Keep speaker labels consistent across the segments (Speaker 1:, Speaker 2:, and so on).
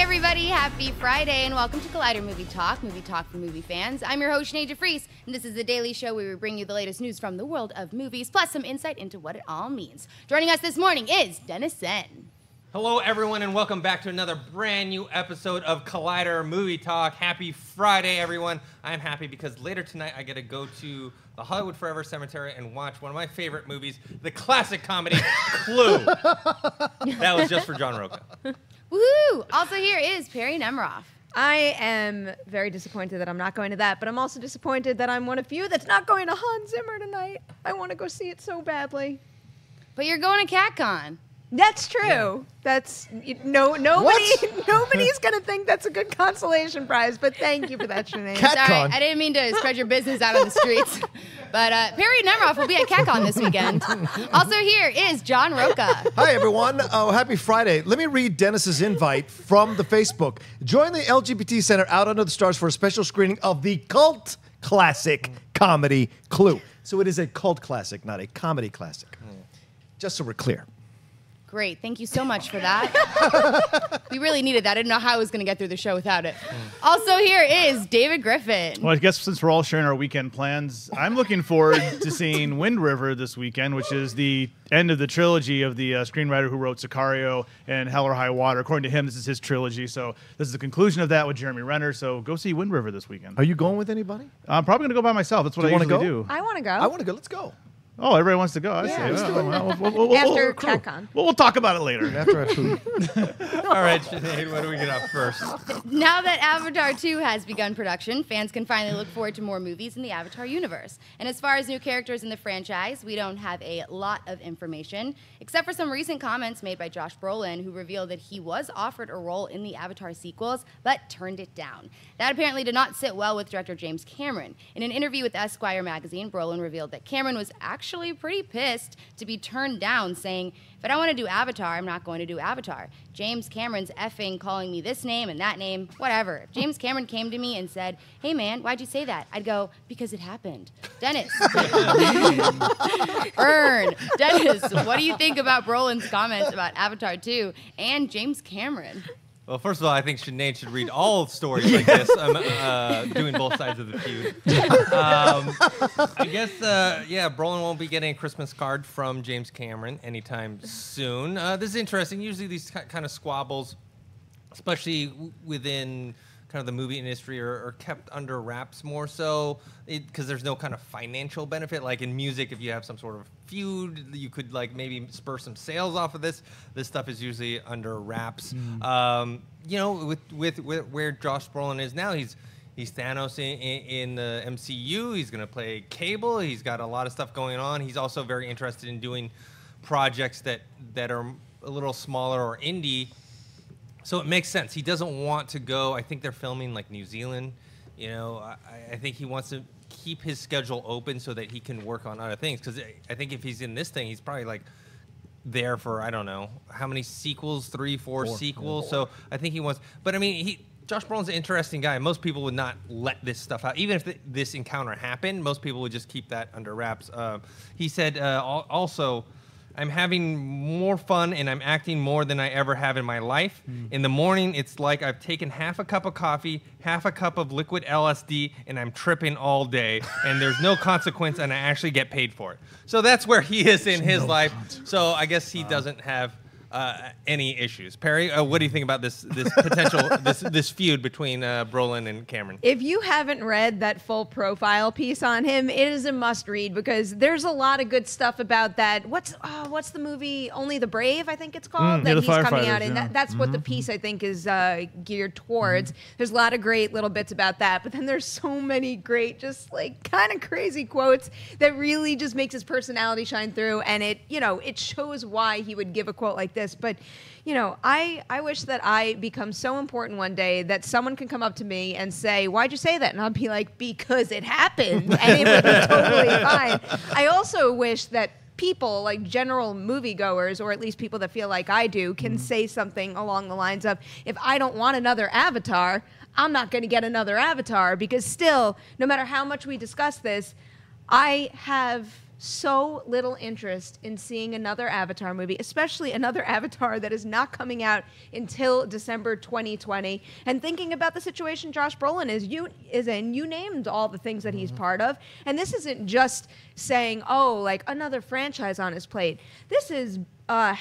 Speaker 1: everybody, happy Friday, and welcome to Collider Movie Talk for movie fans. I'm your host, Sinead DeVries, and this is the daily show where we bring you the latest news from the world of movies, plus some insight into what it all means. Joining us this morning is Dennis Tzeng.
Speaker 2: Hello, everyone, and welcome back to another brand new episode of Collider Movie Talk. Happy Friday, everyone. I'm happy because later tonight I get to go to the Hollywood Forever Cemetery and watch one of my favorite movies, the classic comedy Clue. That was just for John Rocha.
Speaker 1: Woohoo! Also here is Perri Nemiroff.
Speaker 3: I am very disappointed that I'm not going to that, but I'm also disappointed that I'm one of you that's not going to Hans Zimmer tonight. I want to go see it so badly.
Speaker 1: But you're going to CatCon.
Speaker 3: That's true. Yeah. That's nobody's gonna think that's a good consolation prize. But thank you for that, Sinead.
Speaker 1: Sorry, I didn't mean to spread your business out on the streets. But Perri Nemiroff will be at CatCon this weekend. Also here is John Rocha.
Speaker 4: Hi everyone. Oh, happy Friday. Let me read Dennis's invite from the Facebook. Join the LGBT Center out under the stars for a special screening of the cult classic comedy Clue. So it is a cult classic, not a comedy classic. Just so we're clear.
Speaker 1: Great. Thank you so much for that. We really needed that. I didn't know how I was going to get through the show without it. Also here is David Griffin.
Speaker 5: Well, I guess since we're all sharing our weekend plans, I'm looking forward to seeing Wind River this weekend, which is the end of the trilogy of the screenwriter who wrote Sicario and Hell or High Water. According to him, this is his trilogy. So this is the conclusion of that with Jeremy Renner. So go see Wind River this weekend.
Speaker 4: Are you going with anybody?
Speaker 5: I'm probably going to go by myself. That's what I usually do.
Speaker 3: I want to go.
Speaker 4: I want to go. Let's go.
Speaker 5: Oh, everybody wants to go. I see.
Speaker 3: Let's do it.
Speaker 5: After
Speaker 3: CatCon.
Speaker 5: We'll talk about it later.
Speaker 4: After I food.
Speaker 2: All right, Sinead, what do we get up first?
Speaker 1: Now that Avatar 2 has begun production, fans can finally look forward to more movies in the Avatar universe. And as far as new characters in the franchise, we don't have a lot of information, except for some recent comments made by Josh Brolin, who revealed that he was offered a role in the Avatar sequels, but turned it down. That apparently did not sit well with director James Cameron. In an interview with Esquire magazine, Brolin revealed that Cameron was actually pretty pissed to be turned down, saying, if I don't want to do Avatar, I'm not going to do Avatar. James Cameron's effing calling me this name and that name, whatever. If James Cameron came to me and said, hey man, why'd you say that? I'd go, because it happened. Dennis. Burn. Dennis, what do you think about Brolin's comments about Avatar 2 and James Cameron?
Speaker 2: Well, first of all, I think Sinead should read all stories like this. I'm doing both sides of the feud. I guess, yeah, Brolin won't be getting a Christmas card from James Cameron anytime soon. This is interesting. Usually these kind of squabbles, especially within kind of the movie industry, are kept under wraps more so because there's no kind of financial benefit. Like in music, if you have some sort of feud, you could like maybe spur some sales off of this. This stuff is usually under wraps. You know, with where Josh Brolin is now, he's Thanos in the MCU. He's gonna play Cable. He's got a lot of stuff going on. He's also very interested in doing projects that are a little smaller or indie. So it makes sense. He doesn't want to go. I think they're filming like New Zealand. You know, I think he wants to keep his schedule open so that he can work on other things. Because I think if he's in this thing, he's probably like there for, I don't know, how many sequels? 3, 4 sequels. So I think he wants. But I mean, Josh Brolin's an interesting guy. Most people would not let this stuff out. Even if this encounter happened, most people would just keep that under wraps. He said also, I'm having more fun and I'm acting more than I ever have in my life. In the morning, it's like I've taken half a cup of coffee, half a cup of liquid LSD, and I'm tripping all day. And there's no consequence, and I actually get paid for it. So that's where he is in his life. So I guess he doesn't have any issues. Perri, what do you think about this potential this feud between Brolin and Cameron?
Speaker 3: If you haven't read that full profile piece on him, it is a must read because there's a lot of good stuff about that. What's the movie Only the Brave, I think it's called, that he's coming out in. That's what the piece I think is geared towards. There's a lot of great little bits about that, but then there's so many great, just like kind of crazy quotes that really just makes his personality shine through, and it shows why he would give a quote like this. But, you know, I wish that I become so important one day that someone can come up to me and say, why'd you say that? And I'll be like, because it happened. And it would be totally fine. I also wish that people, like general moviegoers, or at least people that feel like I do, can say something along the lines of, if I don't want another Avatar, I'm not going to get another Avatar. Because still, no matter how much we discuss this, I have so little interest in seeing another Avatar movie, especially another Avatar that is not coming out until December 2020. And thinking about the situation Josh Brolin is in, you named all the things that he's part of. And this isn't just saying, oh, like another franchise on his plate. This is 4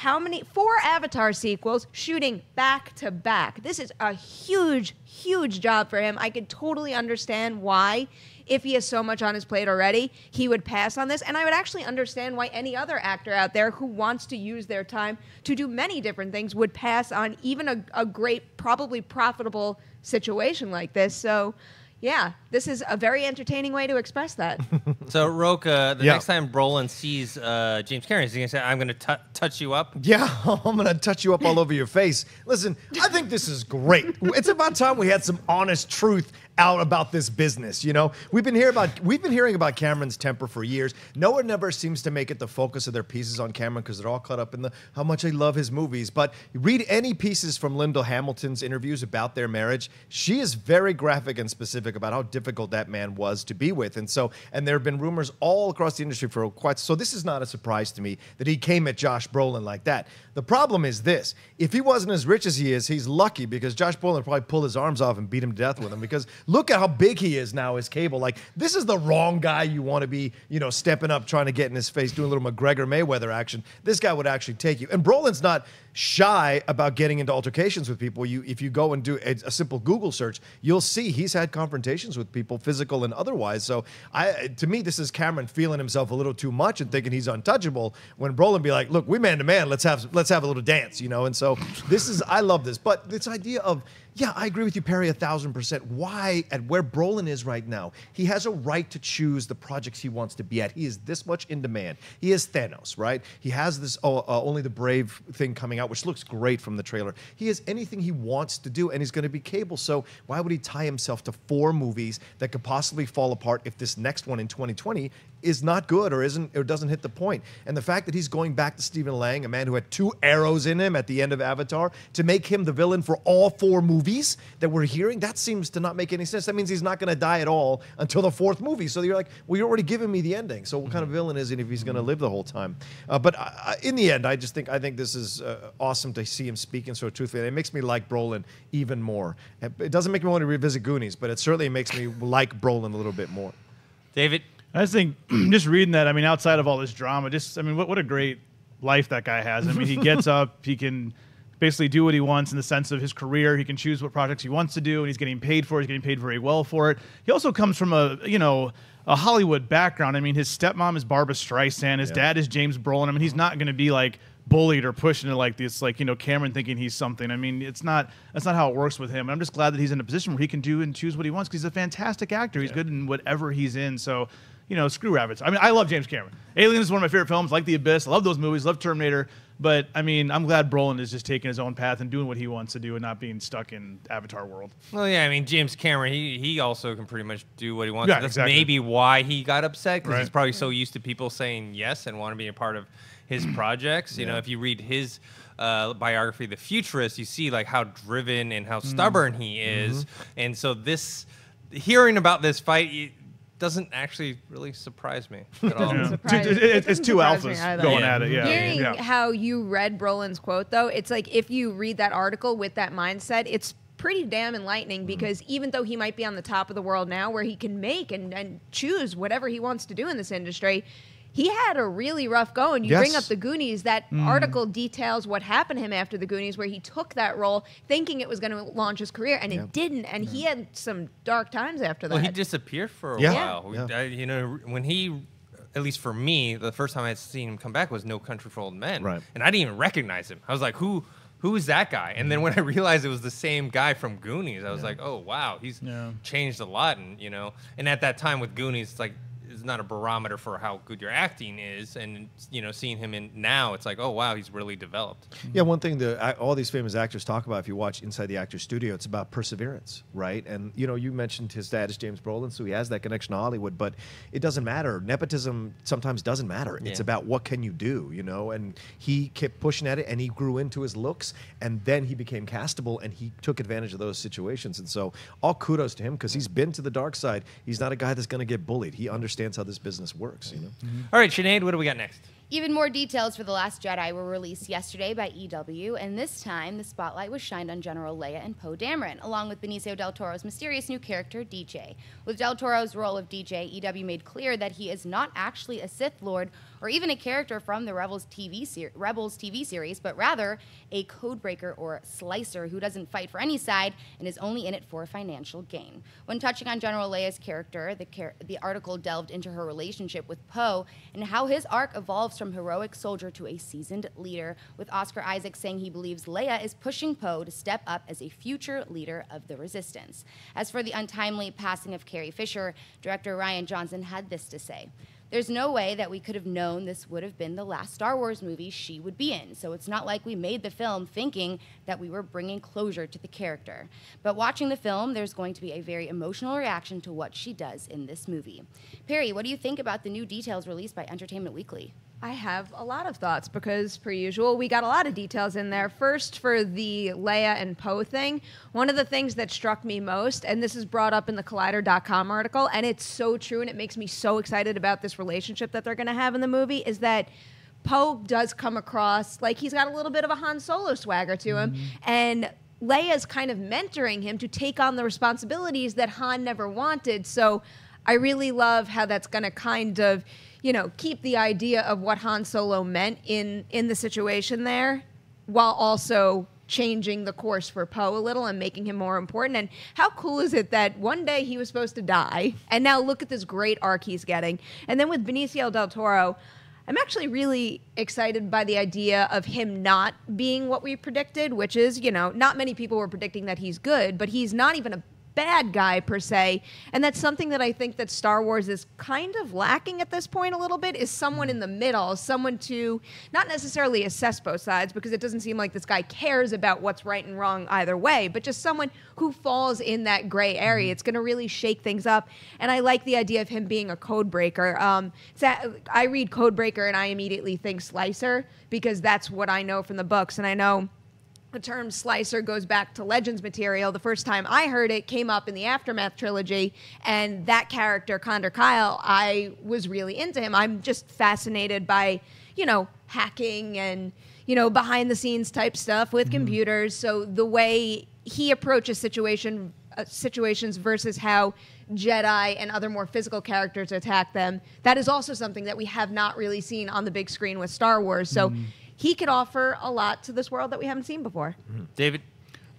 Speaker 3: Avatar sequels shooting back to back. This is a huge, huge job for him. I could totally understand why, if he has so much on his plate already, he would pass on this. And I would actually understand why any other actor out there who wants to use their time to do many different things would pass on even a great, probably profitable situation like this. So, yeah, this is a very entertaining way to express that.
Speaker 2: So, Rocha, the next time Brolin sees James Cameron, is he going to say, I'm going to touch you up?
Speaker 4: Yeah, I'm going to touch you up all over your face. Listen, I think this is great. It's about time we had some honest truth out about this business, you know? We've been hearing about Cameron's temper for years. No one ever seems to make it the focus of their pieces on Cameron because they're all caught up in how much they love his movies. But read any pieces from Linda Hamilton's interviews about their marriage. She is very graphic and specific about how difficult that man was to be with. And there have been rumors all across the industry for quite, so this is not a surprise to me that he came at Josh Brolin like that. The problem is this: if he wasn't as rich as he is, he's lucky, because Josh Brolin would probably pull his arms off and beat him to death with him, because look at how big he is now as Cable. Like, this is the wrong guy you want to be, you know, stepping up, trying to get in his face, doing a little McGregor Mayweather action. This guy would actually take you. And Brolin's not shy about getting into altercations with people. If you go and do a simple Google search, you'll see he's had confrontations with people, physical and otherwise. So to me, this is Cameron feeling himself a little too much and thinking he's untouchable, when Brolin be like, look, we man to man, let's have a little dance, you know? And so I love this. But this idea of, yeah, I agree with you, Perri, 1,000%. Why, at where Brolin is right now, he has a right to choose the projects he wants to be at. He is this much in demand. He is Thanos, right? He has this Only the Brave thing coming out, which looks great from the trailer. He has anything he wants to do, and he's going to be Cable. So why would he tie himself to 4 movies that could possibly fall apart if this next one in 2020 is not good or doesn't hit the point? And the fact that he's going back to Stephen Lang, a man who had 2 arrows in him at the end of Avatar, to make him the villain for all 4 movies that we're hearing, that seems to not make any sense. That means he's not going to die at all until the 4th movie. So you're like, well, you're already giving me the ending. So what kind of villain is he if he's going to live the whole time? But in the end, I think this is awesome to see him speaking so truthfully. And it makes me like Brolin even more. It doesn't make me want to revisit Goonies, but it certainly makes me like Brolin a little bit more.
Speaker 2: David?
Speaker 5: I just think, just reading that, I mean, outside of all this drama, what a great life that guy has. I mean, he gets up, he can basically do what he wants in the sense of his career. He can choose what projects he wants to do, and he's getting paid for it. He's getting paid very well for it. He also comes from a Hollywood background. I mean, his stepmom is Barbra Streisand. His dad is James Brolin. I mean, he's not going to be like bullied or pushing it like this, like, you know, Cameron thinking he's something. I mean, that's not how it works with him. I'm just glad that he's in a position where he can do and choose what he wants, because he's a fantastic actor. He's good in whatever he's in. So, you know, screw rabbits. I mean, I love James Cameron. Alien is one of my favorite films, like The Abyss. I love those movies, love Terminator. But, I mean, I'm glad Brolin is just taking his own path and doing what he wants to do and not being stuck in Avatar world.
Speaker 2: Well, yeah, I mean, James Cameron, he also can pretty much do what he wants.
Speaker 5: Yeah,
Speaker 2: That's
Speaker 5: exactly.
Speaker 2: maybe why he got upset, because he's probably so used to people saying yes and want to be a part of his projects. You know, if you read his biography, The Futurist, you see, like, how driven and how stubborn he is. And so hearing about this fight doesn't actually really surprise me at all.
Speaker 5: It's 2 alphas going at it. Yeah.
Speaker 3: Hearing how you read Brolin's quote, though, it's like, if you read that article with that mindset, it's pretty damn enlightening, because even though he might be on the top of the world now, where he can make and choose whatever he wants to do in this industry, he had a really rough go. And you bring up the Goonies. That article details what happened to him after the Goonies, where he took that role thinking it was going to launch his career, and it didn't. And he had some dark times after that.
Speaker 2: Well, he disappeared for a while. You know, when he, at least for me, the first time I had seen him come back was No Country for Old Men.
Speaker 4: Right.
Speaker 2: And I didn't even recognize him. I was like, who is that guy? And then when I realized it was the same guy from Goonies, I was like, oh, wow, he's changed a lot. And, you know, and at that time with Goonies, it's like, is not a barometer for how good your acting is. And, you know, seeing him in now, it's like, oh, wow, he's really developed.
Speaker 4: Yeah, one thing that all these famous actors talk about, if you watch Inside the Actor's Studio, it's about perseverance, right? And, you know, you mentioned his dad is James Brolin, so he has that connection to Hollywood, but it doesn't matter. Nepotism sometimes doesn't matter. Yeah. It's about what can you do, you know? And he kept pushing at it, and he grew into his looks, and then he became castable, and he took advantage of those situations. And so all kudos to him, because he's been to the dark side. He's not a guy that's going to get bullied. He understands understands how this business works. You know.
Speaker 2: All right, Sinead, what do we got next?
Speaker 1: Even more details for The Last Jedi were released yesterday by EW, and this time the spotlight was shined on General Leia and Poe Dameron, along with Benicio del Toro's mysterious new character, DJ. With del Toro's role of DJ, EW made clear that he is not actually a Sith Lord or even a character from the Rebels TV series, but rather a codebreaker or slicer who doesn't fight for any side and is only in it for financial gain. When touching on General Leia's character, the article delved into her relationship with Poe and how his arc evolves from heroic soldier to a seasoned leader, with Oscar Isaac saying he believes Leia is pushing Poe to step up as a future leader of the Resistance. As for the untimely passing of Carrie Fisher, director Rian Johnson had this to say. There's no way that we could have known this would have been the last Star Wars movie she would be in, so it's not like we made the film thinking that we were bringing closure to the character. But watching the film, there's going to be a very emotional reaction to what she does in this movie. Perri, what do you think about the new details released by Entertainment Weekly?
Speaker 3: I have a lot of thoughts because, per usual, we got a lot of details in there. First, for the Leia and Poe thing, one of the things that struck me most, and this is brought up in the Collider.com article, and it's so true, and it makes me so excited about this relationship that they're going to have in the movie, is that Poe does come across like he's got a little bit of a Han Solo swagger to him, and Leia's kind of mentoring him to take on the responsibilities that Han never wanted. So I really love how that's going to kind of, you know, keep the idea of what Han Solo meant in the situation there, while also changing the course for Poe a little and making him more important. And how cool is it that one day he was supposed to die, and now look at this great arc he's getting. And then with Benicio del Toro, I'm actually really excited by the idea of him not being what we predicted, which is, you know, not many people were predicting that he's good, but he's not even a bad guy per se, and that's something that I think that Star Wars is kind of lacking at this point a little bit, is someone in the middle, someone to not necessarily assess both sides, because it doesn't seem like this guy cares about what's right and wrong either way, but just someone who falls in that gray area. It's going to really shake things up, and I like the idea of him being a code breaker. I read code breaker and I immediately think slicer, because that's what I know from the books, and I know the term slicer goes back to Legends material. The first time I heard it came up in the Aftermath trilogy, and that character, Condor Kyle, I was really into him. I'm just fascinated by, you know, hacking and, you know, behind the scenes type stuff with computers. So the way he approaches situations versus how Jedi and other more physical characters attack them, that is also something that we have not really seen on the big screen with Star Wars. So he could offer a lot to this world that we haven't seen before.
Speaker 2: David?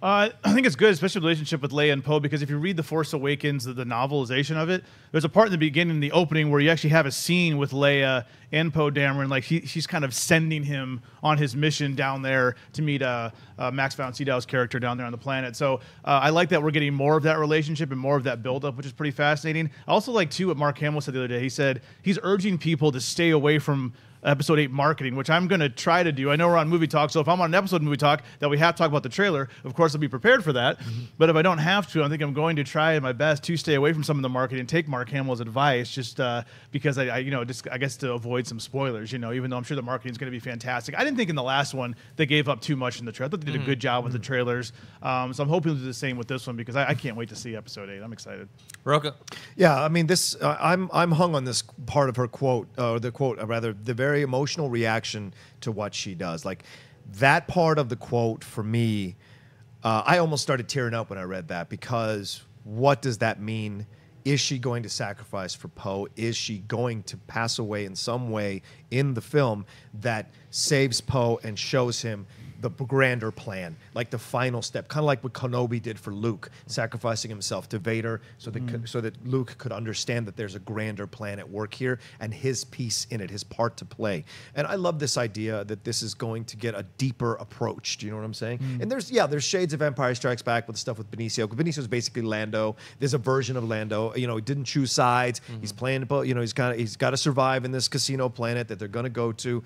Speaker 5: I think it's good, especially the relationship with Leia and Poe, because if you read The Force Awakens, the novelization of it, there's a part in the beginning, the opening, where you actually have a scene with Leia and Poe Dameron. Like she's kind of sending him on his mission down there to meet Max von Sydow's character down there on the planet. So I like that we're getting more of that relationship and more of that buildup, which is pretty fascinating. I also like, too, what Mark Hamill said the other day. He said he's urging people to stay away from Episode 8 marketing, which I'm going to try to do. I know we're on Movie Talk, so if I'm on an episode of Movie Talk that we have to talk about the trailer, of course I'll be prepared for that. But if I don't have to, I think I'm going to try my best to stay away from some of the marketing and take Mark Hamill's advice, just because I guess to avoid some spoilers, you know, even though I'm sure the marketing is going to be fantastic. I didn't think in the last one they gave up too much in the trailer. I thought they did a good job with the trailers. So I'm hoping to do the same with this one, because I can't wait to see Episode 8. I'm excited.
Speaker 2: Rocha?
Speaker 4: Yeah, I mean, this I'm hung on this part of her quote, or the quote, rather, the very emotional reaction to what she does. Like, that part of the quote, for me, I almost started tearing up when I read that, because what does that mean? Is she going to sacrifice for Poe? Is she going to pass away in some way in the film that saves Poe and shows him the grander plan, like the final step, kind of like what Kenobi did for Luke, sacrificing himself to Vader so that Luke could understand that there's a grander plan at work here and his piece in it, his part to play. And I love this idea that this is going to get a deeper approach. Do you know what I'm saying? And there's shades of Empire Strikes Back with the stuff with Benicio. Benicio is basically Lando. There's a version of Lando. You know, he didn't choose sides. He's playing, you know, he's got to survive in this casino planet that they're going to go to.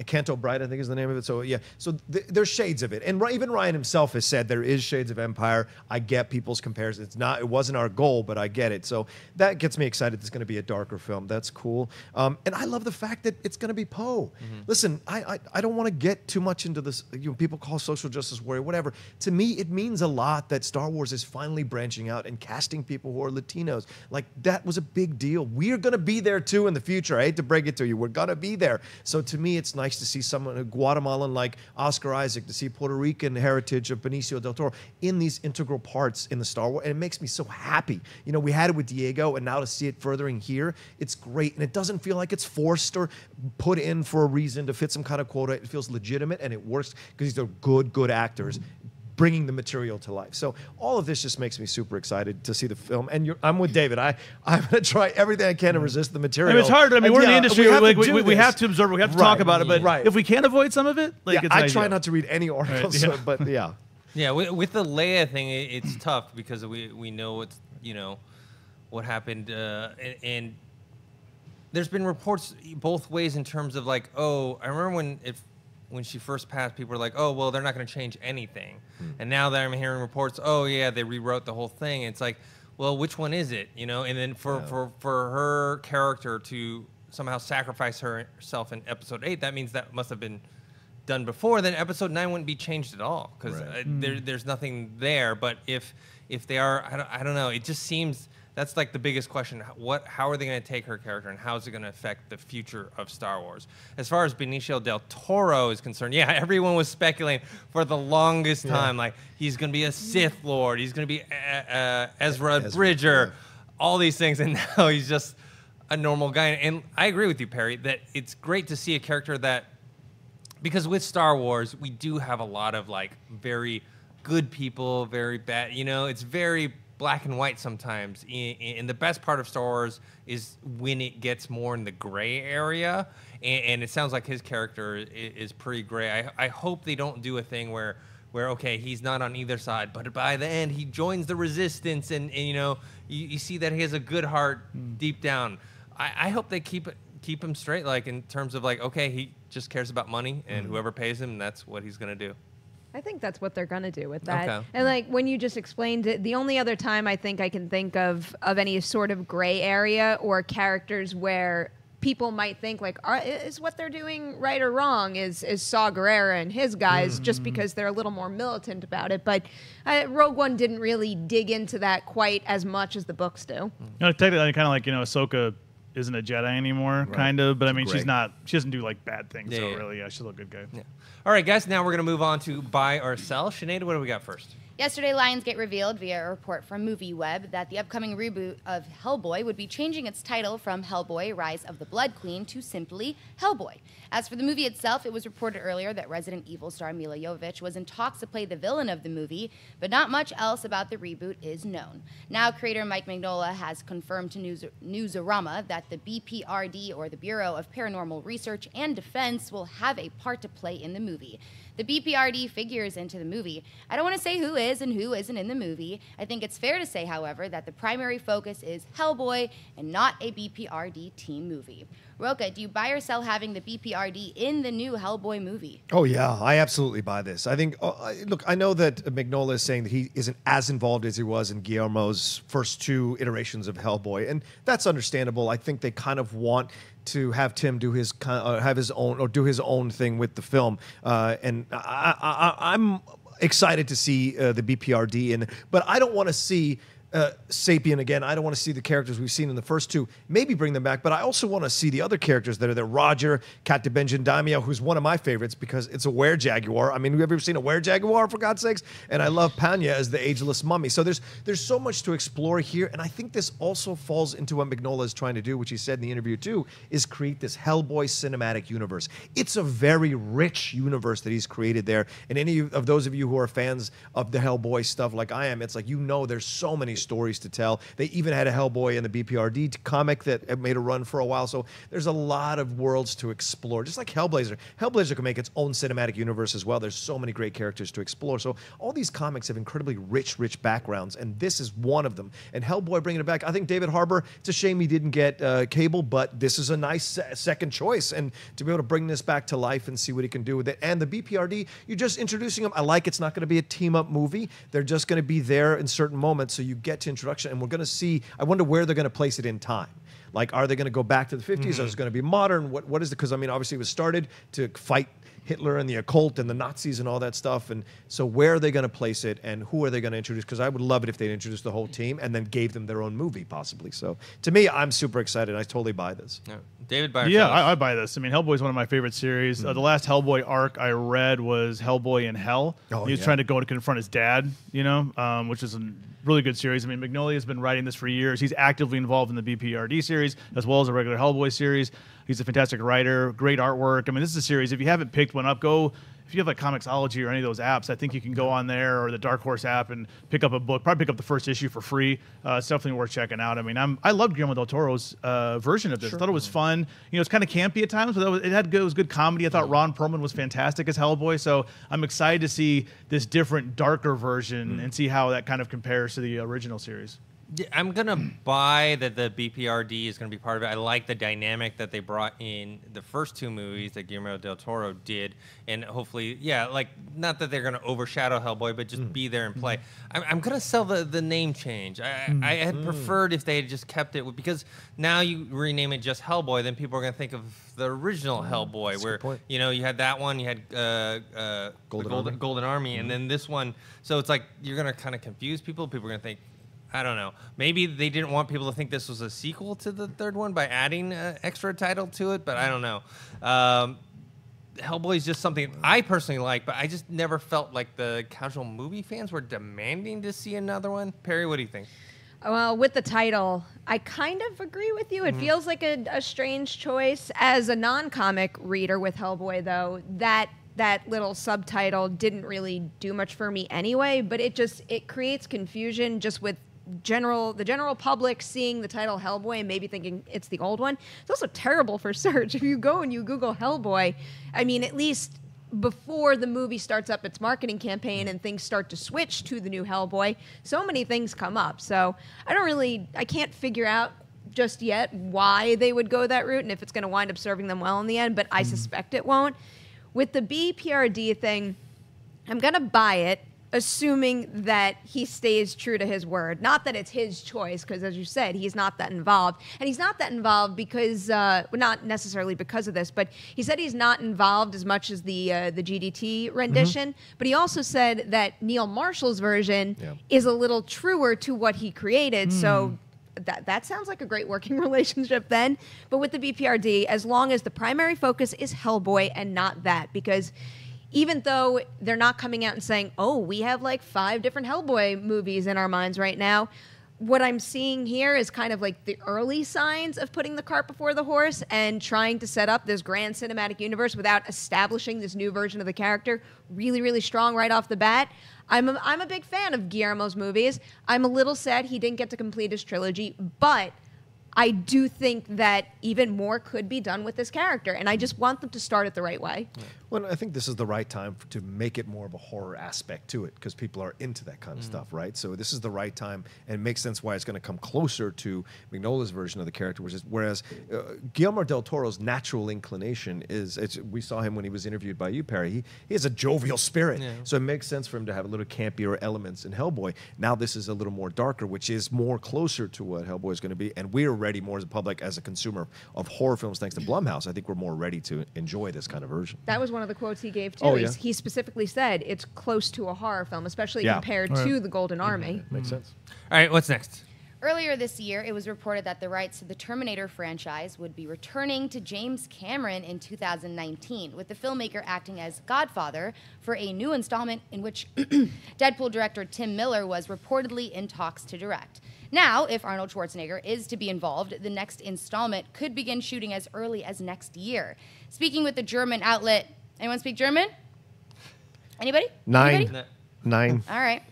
Speaker 4: Canto Bright, I think, is the name of it. So yeah, so there's shades of it. And even Ryan himself has said there is shades of Empire. I get people's comparisons. It wasn't our goal, but I get it. So that gets me excited. It's going to be a darker film. That's cool. And I love the fact that it's going to be Poe. Listen, I don't want to get too much into this. People call social justice warrior, whatever. To me, it means a lot that Star Wars is finally branching out and casting people who are Latinos. Like, that was a big deal. We're going to be there too in the future. I hate to break it to you. We're going to be there. So to me, it's nice to see someone, a Guatemalan like Oscar Isaac, to see Puerto Rican heritage of Benicio del Toro in these integral parts in the Star Wars. And it makes me so happy. We had it with Diego, and now to see it furthering here, it's great. And it doesn't feel like it's forced or put in for a reason to fit some kind of quota. It feels legitimate, and it works because these are good actors bringing the material to life. So all of this just makes me super excited to see the film. And I'm with David. I'm going to try everything I can to resist the material.
Speaker 5: I mean, it's hard. I mean, we're in the industry. We have to absorb. We have to talk about it. But
Speaker 4: right.
Speaker 5: if we can't avoid some of it,
Speaker 4: I try not to read any articles.
Speaker 5: Right.
Speaker 4: But yeah.
Speaker 2: Yeah, with the Leia thing, it's tough because we know it's what happened, and there's been reports both ways in terms of like, oh, I remember when she first passed, people were like, oh, well, they're not going to change anything. And now that I'm hearing reports, oh, yeah, they rewrote the whole thing. It's like, well, which one is it? And then for her character to somehow sacrifice herself in episode 8, that means that must have been done before. Then episode 9 wouldn't be changed at all because there's nothing there. But if they are, I don't know. It just seems... That's like the biggest question. How are they going to take her character, and how is it going to affect the future of Star Wars? As far as Benicio del Toro is concerned, yeah, everyone was speculating for the longest time, like he's going to be a Sith Lord, he's going to be Ezra Bridger, all these things, and now he's just a normal guy. And I agree with you, Perri, that it's great to see a character that, because with Star Wars, we do have a lot of like very good people, very bad, it's very black and white sometimes. And the best part of Star Wars is when it gets more in the gray area. And it sounds like his character is pretty gray. I hope they don't do a thing where okay, he's not on either side, but by the end he joins the resistance, and you see that he has a good heart deep down. I hope they keep him straight, like in terms of like, okay, he just cares about money, and whoever pays him, that's what he's gonna do.
Speaker 3: I think that's what they're going to do with that.
Speaker 2: Okay.
Speaker 3: And like when you just explained it, the only other time I think I can think of any sort of gray area or characters where people might think like, is what they're doing right or wrong, is Saw Gerrera and his guys, just because they're a little more militant about it. But Rogue One didn't really dig into that quite as much as the books do.
Speaker 5: Technically, kind of like, Ahsoka isn't a Jedi anymore, kind of. But I mean, she doesn't do like bad things.
Speaker 2: Yeah,
Speaker 5: so
Speaker 2: yeah.
Speaker 5: really, she's a good guy.
Speaker 2: Yeah. All right, guys, now we're going to move on to buy or sell. Sinead, what do we got first?
Speaker 1: Yesterday, Lionsgate revealed via a report from MovieWeb that the upcoming reboot of Hellboy would be changing its title from Hellboy: Rise of the Blood Queen to simply Hellboy. As for the movie itself, it was reported earlier that Resident Evil star Mila Jovovich was in talks to play the villain of the movie, but not much else about the reboot is known. Now, creator Mike Mignola has confirmed to Newsarama that the B.P.R.D, or the Bureau of Paranormal Research and Defense, will have a part to play in the movie. The B.P.R.D figures into the movie. I don't want to say who is and who isn't in the movie. I think it's fair to say, however, that the primary focus is Hellboy and not a B.P.R.D team movie. Rocha, do you buy or sell having the B.P.R.D in the new Hellboy movie?
Speaker 4: Oh, yeah. I absolutely buy this. I think, look, I know that Mignola is saying that he isn't as involved as he was in Guillermo's first 2 iterations of Hellboy, and that's understandable. I think they kind of want to have Tim do his own thing with the film, and I'm excited to see the B.P.R.D in, but I don't want to see Sapien again. I don't want to see the characters we've seen in the first 2. Maybe bring them back, but I also want to see the other characters that are there. Roger, Captain Benjamin Daimio, who's one of my favorites because it's a were-jaguar. I mean, have you ever seen a were-jaguar, for God's sakes? And I love Panya as the ageless mummy. So there's so much to explore here, and I think this also falls into what Mignola is trying to do, which he said in the interview too, is create this Hellboy cinematic universe. It's a very rich universe that he's created there, and any of those of you who are fans of the Hellboy stuff like I am, it's like, there's so many stories to tell. They even had a Hellboy in the B.P.R.D. comic that made a run for a while. So there's a lot of worlds to explore, just like Hellblazer. Hellblazer can make its own cinematic universe as well. There's so many great characters to explore. So all these comics have incredibly rich backgrounds, and this is one of them. And Hellboy bringing it back. I think David Harbour, it's a shame he didn't get Cable, but this is a nice second choice. And to be able to bring this back to life and see what he can do with it. And the B.P.R.D., you're just introducing them. I like it's not going to be a team-up movie. They're just going to be there in certain moments, so you get to introduction. And we're going to see, I wonder where they're going to place it in time. Like, are they going to go back to the 50s? Or is it going to be modern? What is it? Because, I mean, obviously it was started to fight Hitler and the occult and the Nazis and all that stuff. And so where are they going to place it, and who are they going to introduce? Because I would love it if they'd introduced the whole team and then gave them their own movie, possibly. So to me, I'm super excited. I totally buy this.
Speaker 2: Yeah. David, buy
Speaker 5: Yeah, I buy this. I mean, Hellboy is one of my favorite series. The last Hellboy arc I read was Hellboy in Hell. He was trying to go to confront his dad, you know, which is a really good series. I mean, Magnolia's been writing this for years. He's actively involved in the B.P.R.D. series as well as the regular Hellboy series. He's a fantastic writer, great artwork. I mean, this is a series. If you haven't picked one up, go. If you have like Comixology or any of those apps, I think you can go on there or the Dark Horse app and pick up a book. Probably pick up the first issue for free. It's definitely worth checking out. I mean, I loved Guillermo del Toro's version of this. I thought it was fun. You know, it's kind of campy at times, but it was good comedy. I thought Ron Perlman was fantastic as Hellboy. So I'm excited to see this different, darker version and see how that kind of compares to the original series.
Speaker 2: Yeah, I'm going to buy that the B.P.R.D. is going to be part of it. I like the dynamic that they brought in the first two movies that Guillermo del Toro did. And hopefully, yeah, like, not that they're going to overshadow Hellboy, but just be there and play. I'm going to sell the name change. I had preferred if they had just kept it, because now you rename it just Hellboy, then people are going to think of the original Hellboy, where, you know, you had that one, you had Golden Army, and then this one. So it's like you're going to kind of confuse people. People are going to think, I don't know. Maybe they didn't want people to think this was a sequel to the third one by adding an extra title to it, but I don't know. Hellboy is just something I personally like, but I just never felt like the casual movie fans were demanding to see another one. Perri, what do you think?
Speaker 3: Well, with the title, I kind of agree with you. It feels like a strange choice. As a non-comic reader with Hellboy, though, that little subtitle didn't really do much for me anyway, but it creates confusion just with the general public seeing the title Hellboy and maybe thinking it's the old one. It's also terrible for search. If you go and you Google Hellboy, I mean, at least before the movie starts up its marketing campaign and things start to switch to the new Hellboy, so many things come up. So I can't figure out just yet why they would go that route and if it's going to wind up serving them well in the end, but I suspect it won't. With the B.P.R.D. thing, I'm going to buy it, assuming that he stays true to his word. Not that it's his choice, because as you said, he's not that involved. And he's not that involved because, not necessarily because of this, but he said he's not involved as much as the GDT rendition. But he also said that Neil Marshall's version is a little truer to what he created. So that sounds like a great working relationship then. But with the B.P.R.D., as long as the primary focus is Hellboy and not that, because even though they're not coming out and saying, oh, we have like 5 different Hellboy movies in our minds right now, what I'm seeing here is kind of like the early signs of putting the cart before the horse and trying to set up this grand cinematic universe without establishing this new version of the character really, really strong right off the bat. I'm a big fan of Guillermo's movies. I'm a little sad he didn't get to complete his trilogy, but I do think that even more could be done with this character, and I just want them to start it the right way.
Speaker 4: Well, I think this is the right time to make it more of a horror aspect to it, because people are into that kind of stuff, right? So this is the right time, and it makes sense why it's going to come closer to Mignola's version of the character, whereas Guillermo del Toro's natural inclination is, we saw him when he was interviewed by you, Perri, he has a jovial spirit, so it makes sense for him to have a little campier elements in Hellboy. Now this is a little more darker, which is more closer to what Hellboy is going to be, and we're ready more as a public, as a consumer of horror films, thanks to Blumhouse. I think we're more ready to enjoy this kind of version.
Speaker 3: That was one of the quotes he gave too.
Speaker 4: Oh, yeah?
Speaker 3: He specifically said it's close to a horror film, especially compared to the Golden Army.
Speaker 4: Makes sense.
Speaker 2: All right, what's next?
Speaker 1: Earlier this year, it was reported that the rights to the Terminator franchise would be returning to James Cameron in 2019, with the filmmaker acting as Godfather for a new installment in which Deadpool director Tim Miller was reportedly in talks to direct. Now, if Arnold Schwarzenegger is to be involved, the next installment could begin shooting as early as next year. Speaking with the German outlet, anyone speak German? Anybody?
Speaker 4: Nine.
Speaker 1: Anybody?
Speaker 4: 9.
Speaker 1: All right.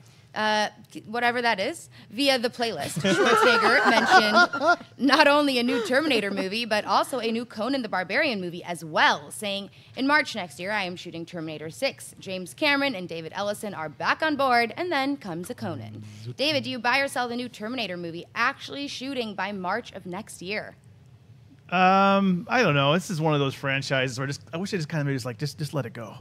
Speaker 1: whatever that is, via the playlist. Schwarzenegger mentioned not only a new Terminator movie, but also a new Conan the Barbarian movie as well, saying, in March next year, I am shooting Terminator 6. James Cameron and David Ellison are back on board, and then comes a Conan. David, do you buy or sell the new Terminator movie actually shooting by March of next year?
Speaker 5: I don't know. This is one of those franchises where I wish they just kind of maybe just let it go,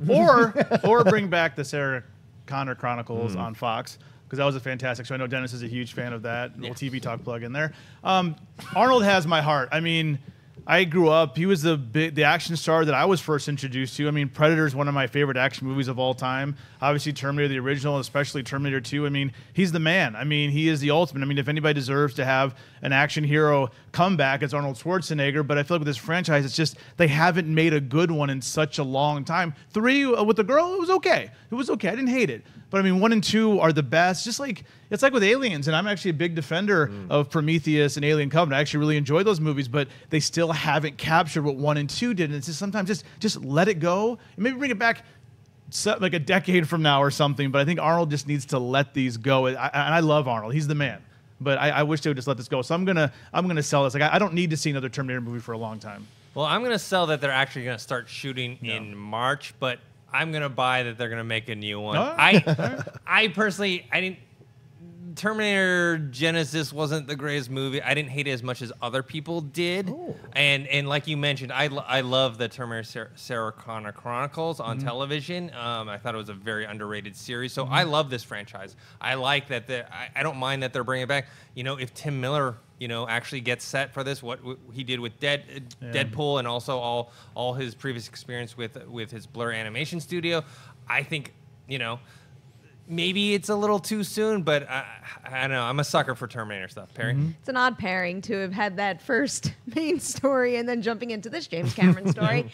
Speaker 5: or bring back the Sarah Connor Chronicles on Fox, because that was a fantastic show. I know Dennis is a huge fan of that. Little TV talk plug in there. Arnold has my heart. I mean, I grew up. He was the action star that I was first introduced to. I mean, Predator is one of my favorite action movies of all time. Obviously, Terminator the original, especially Terminator 2. I mean, he's the man. I mean, he is the ultimate. I mean, if anybody deserves to have an action hero come back, it's Arnold Schwarzenegger. But I feel like with this franchise, it's just they haven't made a good one in such a long time. 3 with the girl, it was okay. It was okay. I didn't hate it. But I mean, 1 and 2 are the best. Just like it's like with Aliens, and I'm actually a big defender of Prometheus and Alien Covenant. I actually really enjoy those movies, but they still haven't captured what 1 and 2 did. And it's just sometimes just let it go and maybe bring it back like a decade from now or something. But I think Arnold just needs to let these go. And I love Arnold; he's the man. But I wish they would just let this go. So I'm gonna sell this. Like I don't need to see another Terminator movie for a long time.
Speaker 2: Well, I'm gonna sell that they're actually gonna start shooting in March, but I'm gonna buy that they're gonna make a new one. I personally, Terminator Genesis wasn't the greatest movie. I didn't hate it as much as other people did. And like you mentioned, I love the Terminator Sarah Connor Chronicles on television. I thought it was a very underrated series. So I love this franchise. I like that. I don't mind that they're bringing it back. You know, if Tim Miller, actually gets set for this, what he did with Deadpool, and also all his previous experience with his Blur Animation Studio, I think, maybe it's a little too soon, but I don't know. I'm a sucker for Terminator stuff. Perri?
Speaker 3: It's an odd pairing to have had that first main story and then jumping into this James Cameron story.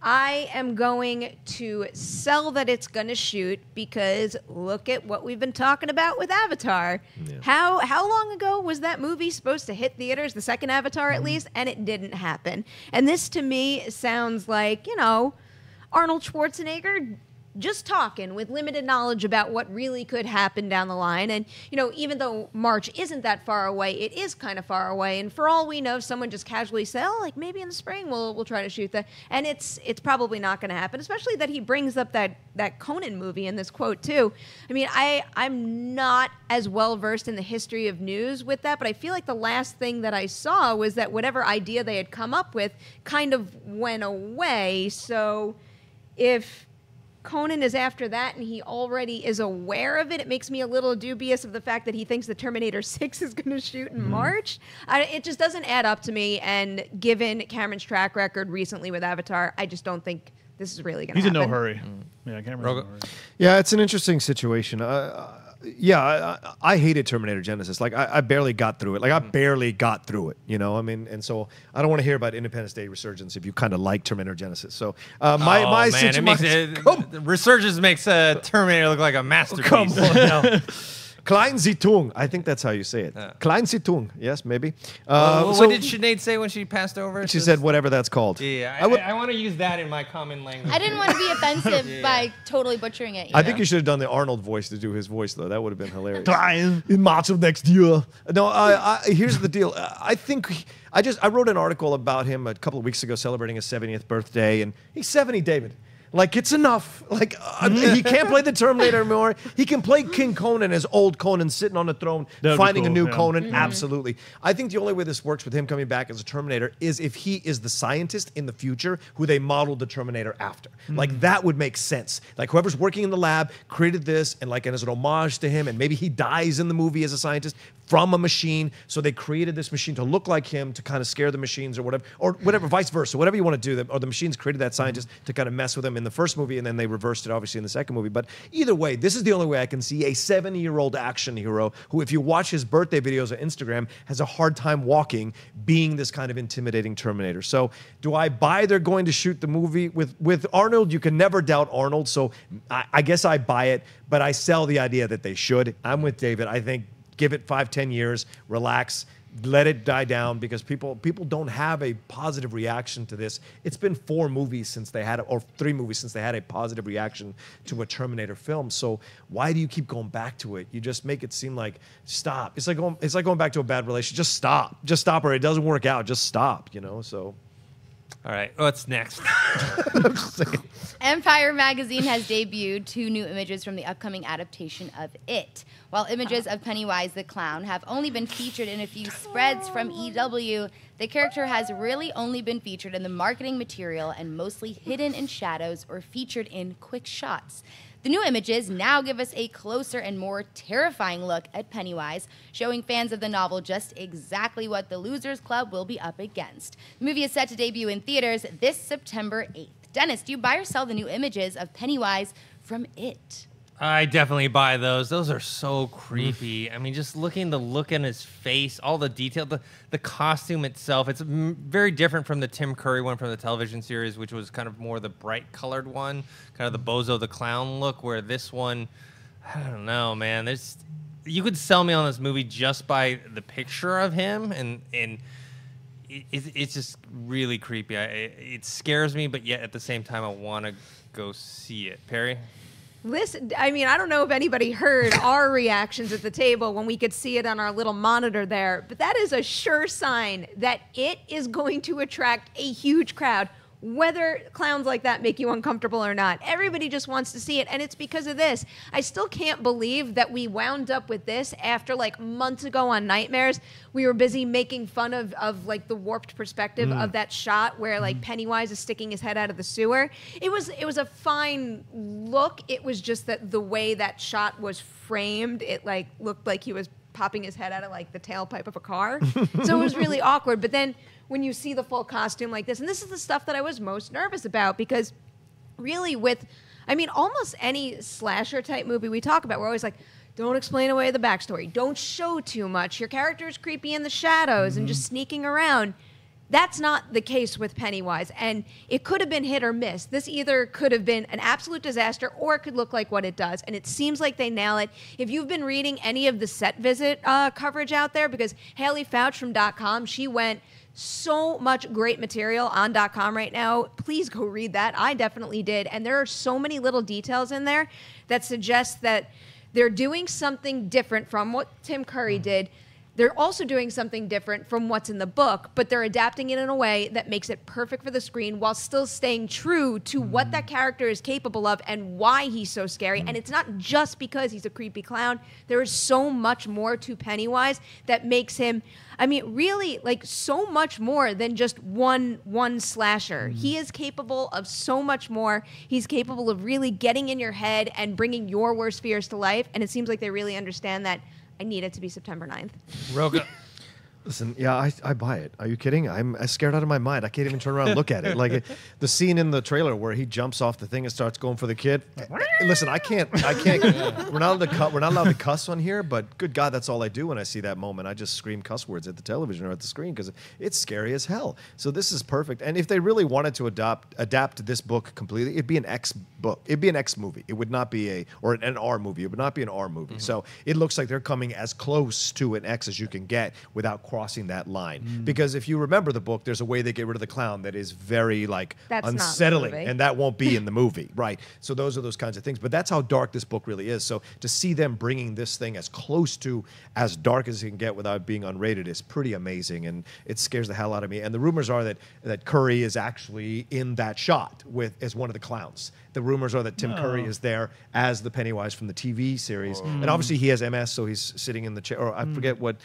Speaker 3: I am going to sell that it's going to shoot because look at what we've been talking about with Avatar. Yeah. How long ago was that movie supposed to hit theaters, the second Avatar at least, and it didn't happen. And this to me sounds like, Arnold Schwarzenegger just talking with limited knowledge about what really could happen down the line. And, even though March isn't that far away, it is kind of far away. And for all we know, someone just casually say, like maybe in the spring we'll try to shoot that. And it's probably not going to happen, especially that he brings up that Conan movie in this quote too. I mean, I'm not as well versed in the history of news with that, but I feel like the last thing that I saw was that whatever idea they had come up with kind of went away. So if Conan is after that and he already is aware of it, it makes me a little dubious of the fact that he thinks the Terminator 6 is going to shoot in March. It just doesn't add up to me, and given Cameron's track record recently with Avatar, I just don't think this is really going to happen.
Speaker 5: He's in no hurry. Yeah, Cameron's in no hurry.
Speaker 4: Yeah, it's an interesting situation. I hated Terminator Genesis. Like, I barely got through it. Like, I barely got through it, and so I don't want to hear about Independence Day resurgence if you kind of like Terminator Genesis. So,
Speaker 2: resurgence makes Terminator look like a masterpiece.
Speaker 4: Come on now. Klein Zitung. I think that's how you say it. Klein Zitung. Yes, maybe.
Speaker 2: What did Sinead say when she passed over?
Speaker 4: She said whatever that's called.
Speaker 2: Yeah, I want to use that in my common language.
Speaker 1: I didn't want to be offensive by totally butchering it.
Speaker 4: I think you should have done the Arnold voice to do his voice, though. That would have been hilarious. In March of next year. No, here's the deal. I think I wrote an article about him a couple of weeks ago celebrating his 70th birthday, and he's 70, David. Like, it's enough. Like, he can't play the Terminator anymore. He can play King Conan as old Conan sitting on the throne, finding a new Conan. Absolutely. I think the only way this works with him coming back as a Terminator is if he is the scientist in the future who they modeled the Terminator after. Like, that would make sense. Like, whoever's working in the lab created this, and as an homage to him, and maybe he dies in the movie as a scientist from a machine, so they created this machine to look like him to kind of scare the machines or whatever, vice versa, whatever you want to do, or the machines created that scientist to kind of mess with him in the first movie, and then they reversed it obviously in the second movie. But either way, this is the only way I can see a 70-year-old action hero who, if you watch his birthday videos on Instagram, has a hard time walking, being this kind of intimidating Terminator. So do I buy they're going to shoot the movie with Arnold? You can never doubt Arnold, so I guess I buy it, but I sell the idea that they should. I'm with David. I think give it 5-10 years, relax, let it die down because people don't have a positive reaction to this. It's been 4 movies since they had, or 3 movies since they had a positive reaction to a Terminator film. So why do you keep going back to it? You just make it seem like stop. It's like going back to a bad relationship. Just stop, or it doesn't work out. Just stop. So.
Speaker 2: All right, what's next?
Speaker 1: Empire magazine has debuted 2 new images from the upcoming adaptation of It. While images of Pennywise the Clown have only been featured in a few spreads from EW, the character has really only been featured in the marketing material and mostly hidden in shadows or featured in quick shots. The new images now give us a closer and more terrifying look at Pennywise, showing fans of the novel just exactly what the Losers Club will be up against. The movie is set to debut in theaters this September 8th. Dennis, do you buy or sell the new images of Pennywise from It?
Speaker 2: I definitely buy those. Those are so creepy. I mean, just the look in his face, all the detail, the costume itself. It's very different from the Tim Curry one from the television series, which was kind of more the bright colored one, kind of the Bozo the Clown look, where this one, I don't know, man. You could sell me on this movie just by the picture of him, and it's just really creepy. It scares me, but yet at the same time, I want to go see it. Perri?
Speaker 3: Listen, I mean, I don't know if anybody heard our reactions at the table when we could see it on our little monitor there, but that is a sure sign that it is going to attract a huge crowd, whether clowns like that make you uncomfortable or not. Everybody just wants to see it, and it's because of this. I still can't believe that we wound up with this after, like, months ago on Nightmares. We were busy making fun of like, the warped perspective of that shot where, like, Pennywise is sticking his head out of the sewer. It was a fine look. It was just that the way that shot was framed, it, like, looked like he was popping his head out of, like, the tailpipe of a car. So it was really awkward. But then when you see the full costume like this, and this is the stuff that I was most nervous about, because really almost any slasher type movie we talk about, we're always like, don't explain away the backstory. Don't show too much. Your character is creepy in the shadows and just sneaking around. That's not the case with Pennywise, and it could have been hit or miss. This either could have been an absolute disaster, or it could look like what it does, and it seems like they nail it. If you've been reading any of the set visit coverage out there, because Haley Fouch from .com, she went so much great material on .com right now. Please go read that. I definitely did, and there are so many little details in there that suggest that they're doing something different from what Tim Curry did. They're also doing something different from what's in the book, but they're adapting it in a way that makes it perfect for the screen while still staying true to what that character is capable of and why he's so scary. And it's not just because he's a creepy clown. There is so much more to Pennywise that makes him, I mean, really, like, so much more than just one slasher. He is capable of so much more. He's capable of really getting in your head and bringing your worst fears to life. And it seems like they really understand that. I need it to be September 9th.
Speaker 2: Rocha.
Speaker 4: Listen, yeah, I buy it. Are you kidding? I'm scared out of my mind. I can't even turn around and look at it. Like the scene in the trailer where he jumps off the thing and starts going for the kid. Listen, I can't. We're not allowed to cuss on here, but good God, that's all I do when I see that moment. I just scream cuss words at the television or at the screen because it's scary as hell. So this is perfect. And if they really wanted to adapt this book completely, it'd be an X book. It'd be an X movie. It would not be an R movie. It would not be an R movie. So it looks like they're coming as close to an X as you can get without crossing that line. Because if you remember the book, there's a way they get rid of the clown that is very unsettling, and that won't be in the movie, right? So those are those kinds of things. But that's how dark this book really is. So to see them bringing this thing as close to as dark as you can get without being unrated is pretty amazing, and it scares the hell out of me. And the rumors are that Curry is actually in that shot as one of the clowns. The rumors are that Tim Curry is there as the Pennywise from the TV series, and obviously he has MS, so he's sitting in the chair. Or I forget what.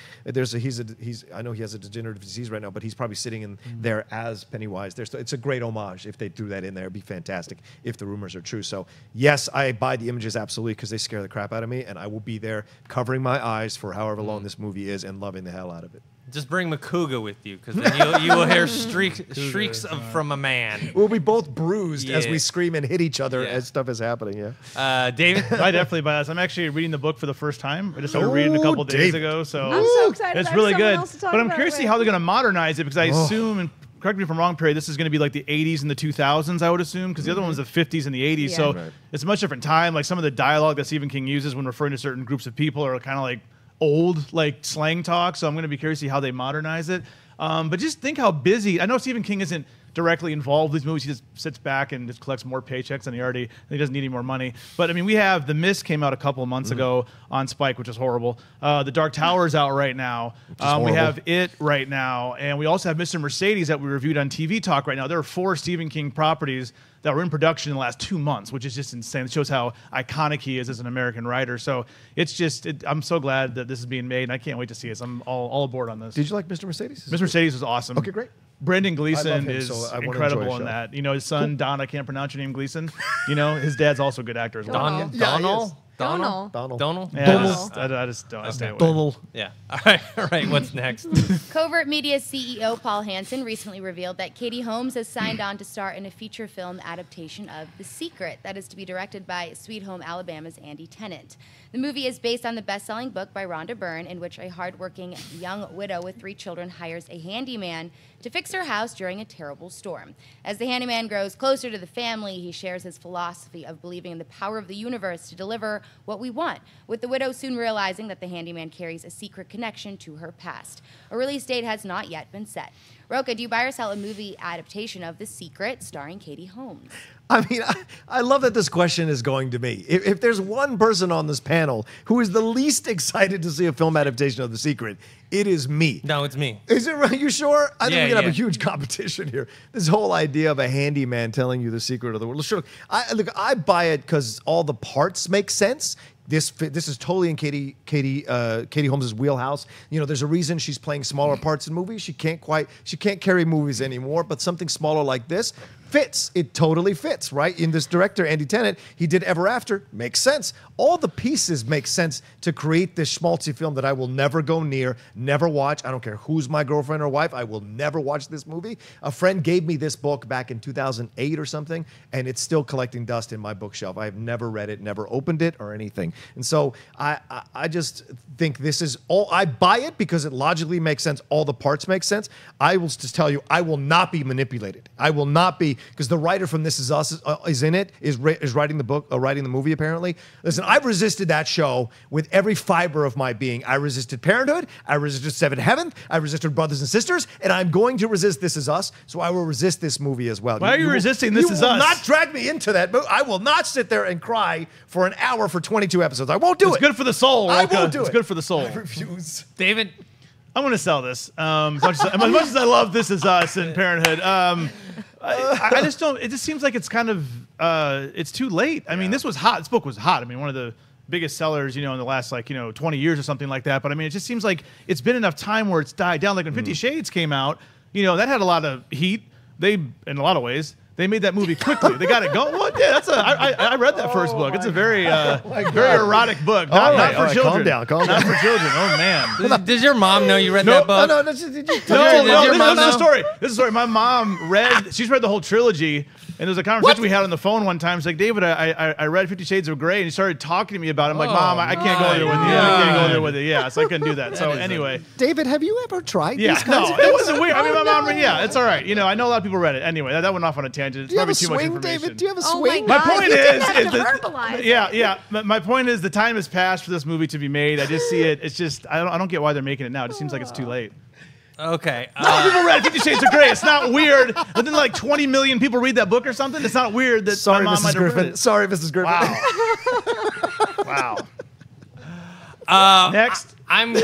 Speaker 4: I know he has a degenerative disease right now, but he's probably sitting in there as Pennywise. It's a great homage if they threw that in there. It'd be fantastic if the rumors are true. So yes, I buy the images absolutely because they scare the crap out of me, and I will be there covering my eyes for however long this movie is and loving the hell out of it.
Speaker 2: Just bring Makuga with you, because then you will hear shrieks from a man.
Speaker 4: We'll be both bruised as we scream and hit each other as stuff is happening. Yeah.
Speaker 2: David,
Speaker 5: I definitely buy this. I'm actually reading the book for the first time. I just started reading a couple days ago, so
Speaker 3: I'm so excited.
Speaker 5: It's really good. But I'm curious to see how they're going to modernize it, because I assume, and correct me if I'm wrong, Perri, this is going to be like the 80s and the 2000s, I would assume, because the other one was the 50s and the 80s. Yeah. So it's a much different time. Like some of the dialogue that Stephen King uses when referring to certain groups of people are kind of like old like slang talk, so I'm going to be curious to see how they modernize it. But just think how busy. I know Stephen King isn't directly involved with these movies. He just sits back and just collects more paychecks, and he doesn't need any more money. But I mean, we have The Mist came out a couple of months ago on Spike, which is horrible. The Dark Tower is out right now. We have It right now, and we also have Mr. Mercedes that we reviewed on TV Talk right now. There are 4 Stephen King properties that were in production in the last 2 months, which is just insane. It shows how iconic he is as an American writer. So it's just, I'm so glad that this is being made, and I can't wait to see it. So I'm all aboard on this.
Speaker 4: Did you like Mr. Mercedes?
Speaker 5: Mr. Mercedes was awesome.
Speaker 4: Okay, great.
Speaker 5: Brendan Gleeson
Speaker 4: him,
Speaker 5: is
Speaker 4: so
Speaker 5: incredible in that. You know, his son, Don, I can't pronounce your name, Gleeson. You know, his dad's also a good actor as well.
Speaker 2: Donald?
Speaker 3: Donald.
Speaker 5: Yeah, I just don't understand.
Speaker 4: Donald.
Speaker 2: Yeah. All right. What's next?
Speaker 1: Covert Media CEO Paul Hansen recently revealed that Katie Holmes has signed on to star in a feature film adaptation of The Secret that is to be directed by Sweet Home Alabama's Andy Tennant. The movie is based on the best-selling book by Rhonda Byrne, in which a hardworking young widow with 3 children hires a handyman to fix her house during a terrible storm. As the handyman grows closer to the family, he shares his philosophy of believing in the power of the universe to deliver what we want, with the widow soon realizing that the handyman carries a secret connection to her past. A release date has not yet been set. Rocha, do you buy or sell a movie adaptation of The Secret starring Katie Holmes?
Speaker 4: I mean, I love that this question is going to me. If there's one person on this panel who is the least excited to see a film adaptation of The Secret, it is me.
Speaker 2: No, it's me.
Speaker 4: Is it right? You sure? I think
Speaker 2: Yeah,
Speaker 4: we're going to have
Speaker 2: yeah.
Speaker 4: a huge competition here. This whole idea of a handyman telling you the secret of the world. Sure, I buy it because all the parts make sense. This is totally in Katie Holmes' wheelhouse. You know, there's a reason she's playing smaller parts in movies. She can't carry movies anymore, but something smaller like this fits. It totally fits, right? In this director, Andy Tennant, he did Ever After. Makes sense. All the pieces make sense to create this schmaltzy film that I will never go near, never watch. I don't care who's my girlfriend or wife. I will never watch this movie. A friend gave me this book back in 2008 or something, and it's still collecting dust in my bookshelf. I've never read it, never opened it or anything. And so I just think this is all. I buy it because it logically makes sense. All the parts make sense. I will just tell you, I will not be manipulated. I will not be, because the writer from This Is Us is in it, is writing the book, writing the movie apparently. Listen, I've resisted that show with every fiber of my being. I resisted Parenthood. I resisted Seventh Heaven. I resisted Brothers and Sisters, and I'm going to resist This Is Us. So I will resist this movie as well.
Speaker 5: Why are you resisting This Is Us?
Speaker 4: You will not drag me into that movie. I will not sit there and cry for an hour for 22 episodes. I won't do it.
Speaker 5: It's good for the soul, Rocha.
Speaker 4: I won't do it.
Speaker 5: It's good for the soul.
Speaker 4: I refuse.
Speaker 2: David?
Speaker 5: I'm going to sell this. As much as I love This Is Us and Parenthood, I just don't. It just seems like it's kind of it's too late. I mean, this was hot. This book was hot. I mean, one of the biggest sellers, in the last 20 years or something like that. But I mean, it just seems like it's been enough time where it's died down. Like when 50 Shades came out, that had a lot of heat. In a lot of ways, they made that movie quickly. They got it going. What? Yeah, I read that first book. It's a very very erotic book. Not for children.
Speaker 4: Calm down.
Speaker 5: Not for children. Oh man.
Speaker 2: Does your mom know you read that book?
Speaker 4: No.
Speaker 5: This is a story. This is a story. My mom she's read the whole trilogy, and there's a conversation we had on the phone one time. She's like, David, I read 50 Shades of Grey, and he started talking to me about it. I'm like, Mom, I can't go there with you. I can't go there with you. Yeah, so I couldn't do that. So anyway.
Speaker 4: David, have you ever tried these kinds of
Speaker 5: it
Speaker 4: things?
Speaker 5: wasn't weird. I mean, my mom, it's all right. I know a lot of people read it. Anyway, that went off on a tangent. It's
Speaker 4: Do you have
Speaker 5: probably
Speaker 4: a
Speaker 5: too much
Speaker 4: swing,
Speaker 5: information.
Speaker 4: David? Do you have a
Speaker 3: Oh
Speaker 4: swing?
Speaker 3: my
Speaker 5: My
Speaker 3: God,
Speaker 5: point
Speaker 3: you didn't
Speaker 5: is
Speaker 3: have to
Speaker 5: that-
Speaker 3: verbalize it.
Speaker 5: Yeah. My point is the time has passed for this movie to be made. I just see it. It's just I don't get why they're making it now. It just seems like it's too late.
Speaker 2: Okay.
Speaker 5: A lot of people read 50 Shades of Grey. It's not weird. But then 20 million people read that book or something. It's not weird that
Speaker 4: Sorry,
Speaker 5: my mom
Speaker 4: Mrs.
Speaker 5: might have read
Speaker 4: Griffin.
Speaker 5: it.
Speaker 4: Sorry, Mrs. Griffin.
Speaker 5: Wow. Next.
Speaker 2: I'm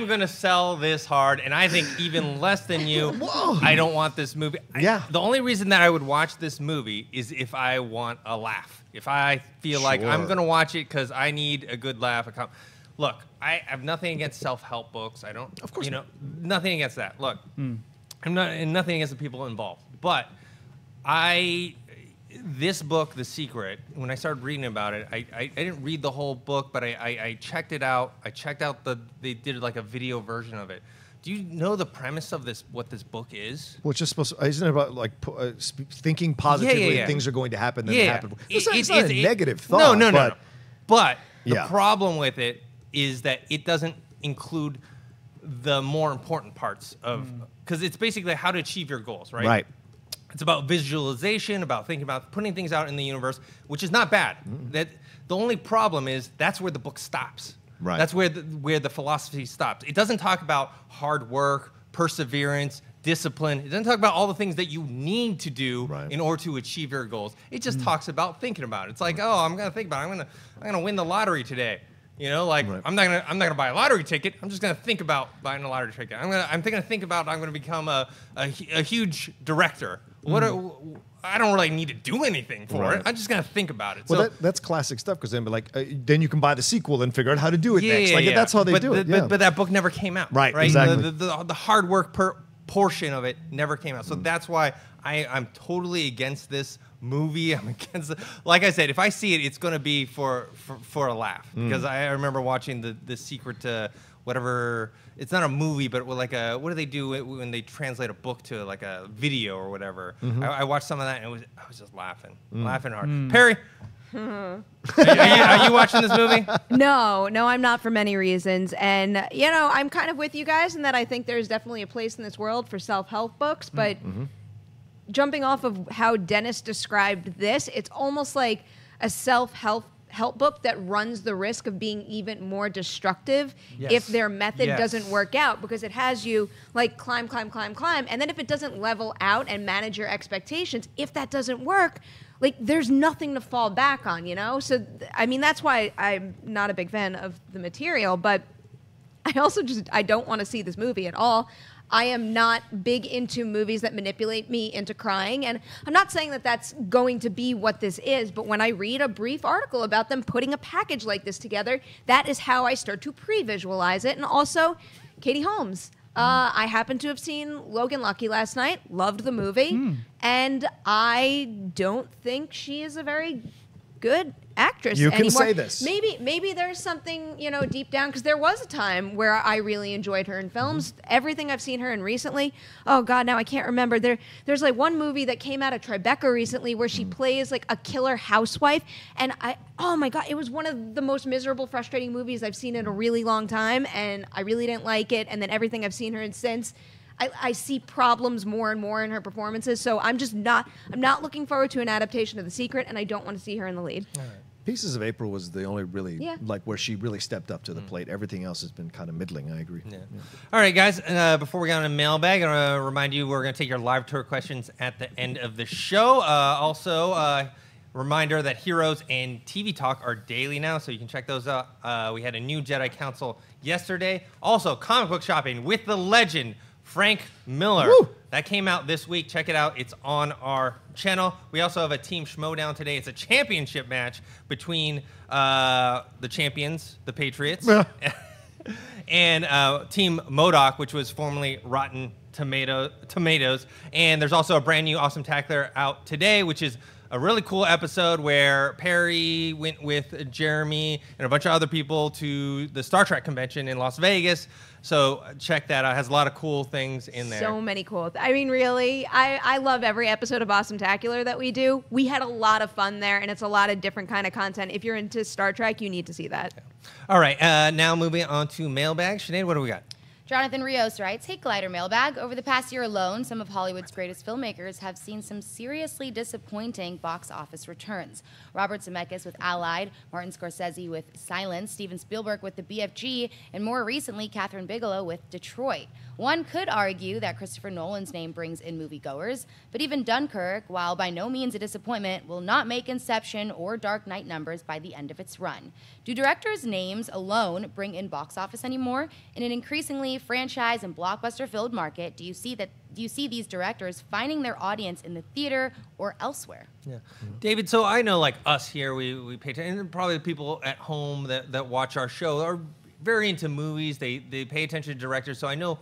Speaker 2: gonna sell this hard, and I think even less than you.
Speaker 4: Whoa.
Speaker 2: I don't want this movie.
Speaker 4: Yeah.
Speaker 2: The only reason that I would watch this movie is if I want a laugh. If I feel like I'm
Speaker 4: Sure.
Speaker 2: gonna watch it because I need a good laugh. Look, I have nothing against self-help books. I don't.
Speaker 4: Of course not.
Speaker 2: Nothing against that. Look, I'm not, and nothing against the people involved. But this book, The Secret, when I started reading about it, I didn't read the whole book, but I checked it out. I checked out they did like a video version of it. Do you know the premise of this? What this book is?
Speaker 4: Well, it's just supposed to, isn't it about thinking positively
Speaker 2: Yeah.
Speaker 4: things are going to happen then
Speaker 2: Yeah.
Speaker 4: happen? It's not a negative thought.
Speaker 2: No. But the
Speaker 4: Yeah.
Speaker 2: problem with it is that it doesn't include the more important parts of, because it's basically how to achieve your goals, right?
Speaker 4: Right.
Speaker 2: It's about visualization, about thinking about putting things out in the universe, which is not bad. That the only problem is that's where the book stops.
Speaker 4: Right.
Speaker 2: That's where the philosophy stops. It doesn't talk about hard work, perseverance, discipline. It doesn't talk about all the things that you need to do in order to achieve your goals. It just talks about thinking about it. It's like, oh, I'm gonna think about it. I'm gonna win the lottery today. You know, like I'm not gonna buy a lottery ticket. I'm just gonna think about buying a lottery ticket. I'm gonna think about I'm gonna become a huge director. I don't really need to do anything for it. I'm just gonna think about it.
Speaker 4: Well, that's classic stuff because then you can buy the sequel and figure out how to do it next. Like that's how they do it.
Speaker 2: But that book never came out.
Speaker 4: Right. Exactly.
Speaker 2: The hard work portion of it never came out. So that's why I'm totally against this movie. I'm against it. Like I said, if I see it, it's going to be for a laugh. Because I remember watching the Secret whatever. It's not a movie, but like what do they do when they translate a book to like a video or whatever? I watched some of that and I was just laughing hard. Perri, are you watching this movie?
Speaker 3: No, I'm not for many reasons. And, I'm kind of with you guys in that I think there's definitely a place in this world for self-help books. But jumping off of how Dennis described this, it's almost like a self-help book that runs the risk of being even more destructive if their method doesn't work out, because it has you like climb. And then if it doesn't level out and manage your expectations, if that doesn't work, like there's nothing to fall back on, So, I mean, that's why I'm not a big fan of the material, but I also I don't want to see this movie at all. I am not big into movies that manipulate me into crying. And I'm not saying that that's going to be what this is, but when I read a brief article about them putting a package like this together, that is how I start to pre-visualize it. And also, Katie Holmes. I happened to have seen Logan Lucky last night, loved the movie, and I don't think she is a very good actress
Speaker 4: you
Speaker 3: anymore.
Speaker 4: Can say this.
Speaker 3: Maybe there's something, deep down, because there was a time where I really enjoyed her in films. Everything I've seen her in recently, oh God, now I can't remember. There's like one movie that came out of Tribeca recently where she plays like a killer housewife, and oh my God, it was one of the most miserable, frustrating movies I've seen in a really long time, and I really didn't like it. And then everything I've seen her in since, I see problems more and more in her performances, so I'm not looking forward to an adaptation of The Secret, and I don't want to see her in the lead.
Speaker 4: All right. Pieces of April was the only really, like where she really stepped up to the plate. Everything else has been kind of middling, I agree.
Speaker 2: Yeah. All right, guys, before we get on to Mailbag, I want to remind you we're going to take your live tour questions at the end of the show. Also, reminder that Heroes and TV Talk are daily now, so you can check those out. We had a new Jedi Council yesterday. Also, comic book shopping with the legend, Frank Miller.
Speaker 4: Woo!
Speaker 2: That came out this week. Check it out. It's on our channel. We also have a Team Schmodown today. It's a championship match between the champions, the Patriots, and Team MODOK, which was formerly Rotten Tomatoes. And there's also a brand new Awesome Tackler out today, which is a really cool episode where Perri went with Jeremy and a bunch of other people to the Star Trek convention in Las Vegas. So check that out. It has a lot of cool things in there.
Speaker 3: So many cool. I mean, really, I love every episode of Awesome Tacular that we do. We had a lot of fun there, and it's a lot of different kind of content. If you're into Star Trek, you need to see that.
Speaker 2: Yeah. All right. Now moving on to Mailbag. Sinead, what do we got?
Speaker 1: Jonathan Rios writes, "Hey, Collider Mailbag. Over the past year alone, some of Hollywood's greatest filmmakers have seen some seriously disappointing box office returns. Robert Zemeckis with Allied, Martin Scorsese with Silence, Steven Spielberg with the BFG, and more recently, Catherine Bigelow with Detroit. One could argue that Christopher Nolan's name brings in moviegoers, but even Dunkirk, while by no means a disappointment, will not make Inception or Dark Knight numbers by the end of its run. Do directors' names alone bring in box office anymore? In an increasingly franchise and blockbuster-filled market, do you see these directors finding their audience in the theater or elsewhere?"
Speaker 2: Yeah, David. So I know, like us here, we pay attention, and probably people at home that watch our show are very into movies. They pay attention to directors. So I know,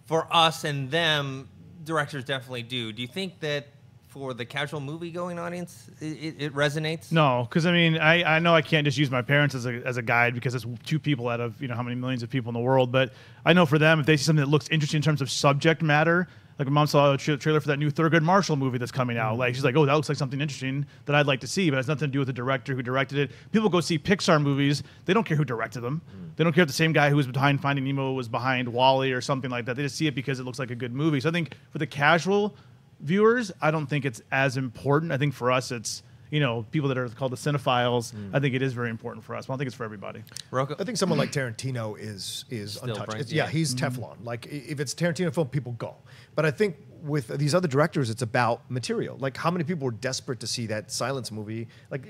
Speaker 2: for us and them, directors definitely do. Do you think that for the casual movie-going audience, it resonates?
Speaker 5: No, because I mean, I know I can't just use my parents as a guide because it's two people out of how many millions of people in the world. But I know for them, if they see something that looks interesting in terms of subject matter, like my mom saw a trailer for that new Thurgood Marshall movie that's coming out. Like she's like, oh, that looks like something interesting that I'd like to see, but it has nothing to do with the director who directed it. People go see Pixar movies. They don't care who directed them. They don't care if the same guy who was behind Finding Nemo was behind WALL-E or something like that. They just see it because it looks like a good movie. So I think for the casual viewers, I don't think it's as important. I think for us, it's people that are called the cinephiles, I think it is very important for us. I don't think it's for everybody.
Speaker 2: Rocha?
Speaker 4: I think someone like Tarantino is untouched. Yeah, he's Teflon. Like if it's a Tarantino film, people go. But I think with these other directors, it's about material. Like how many people were desperate to see that Silence movie? Like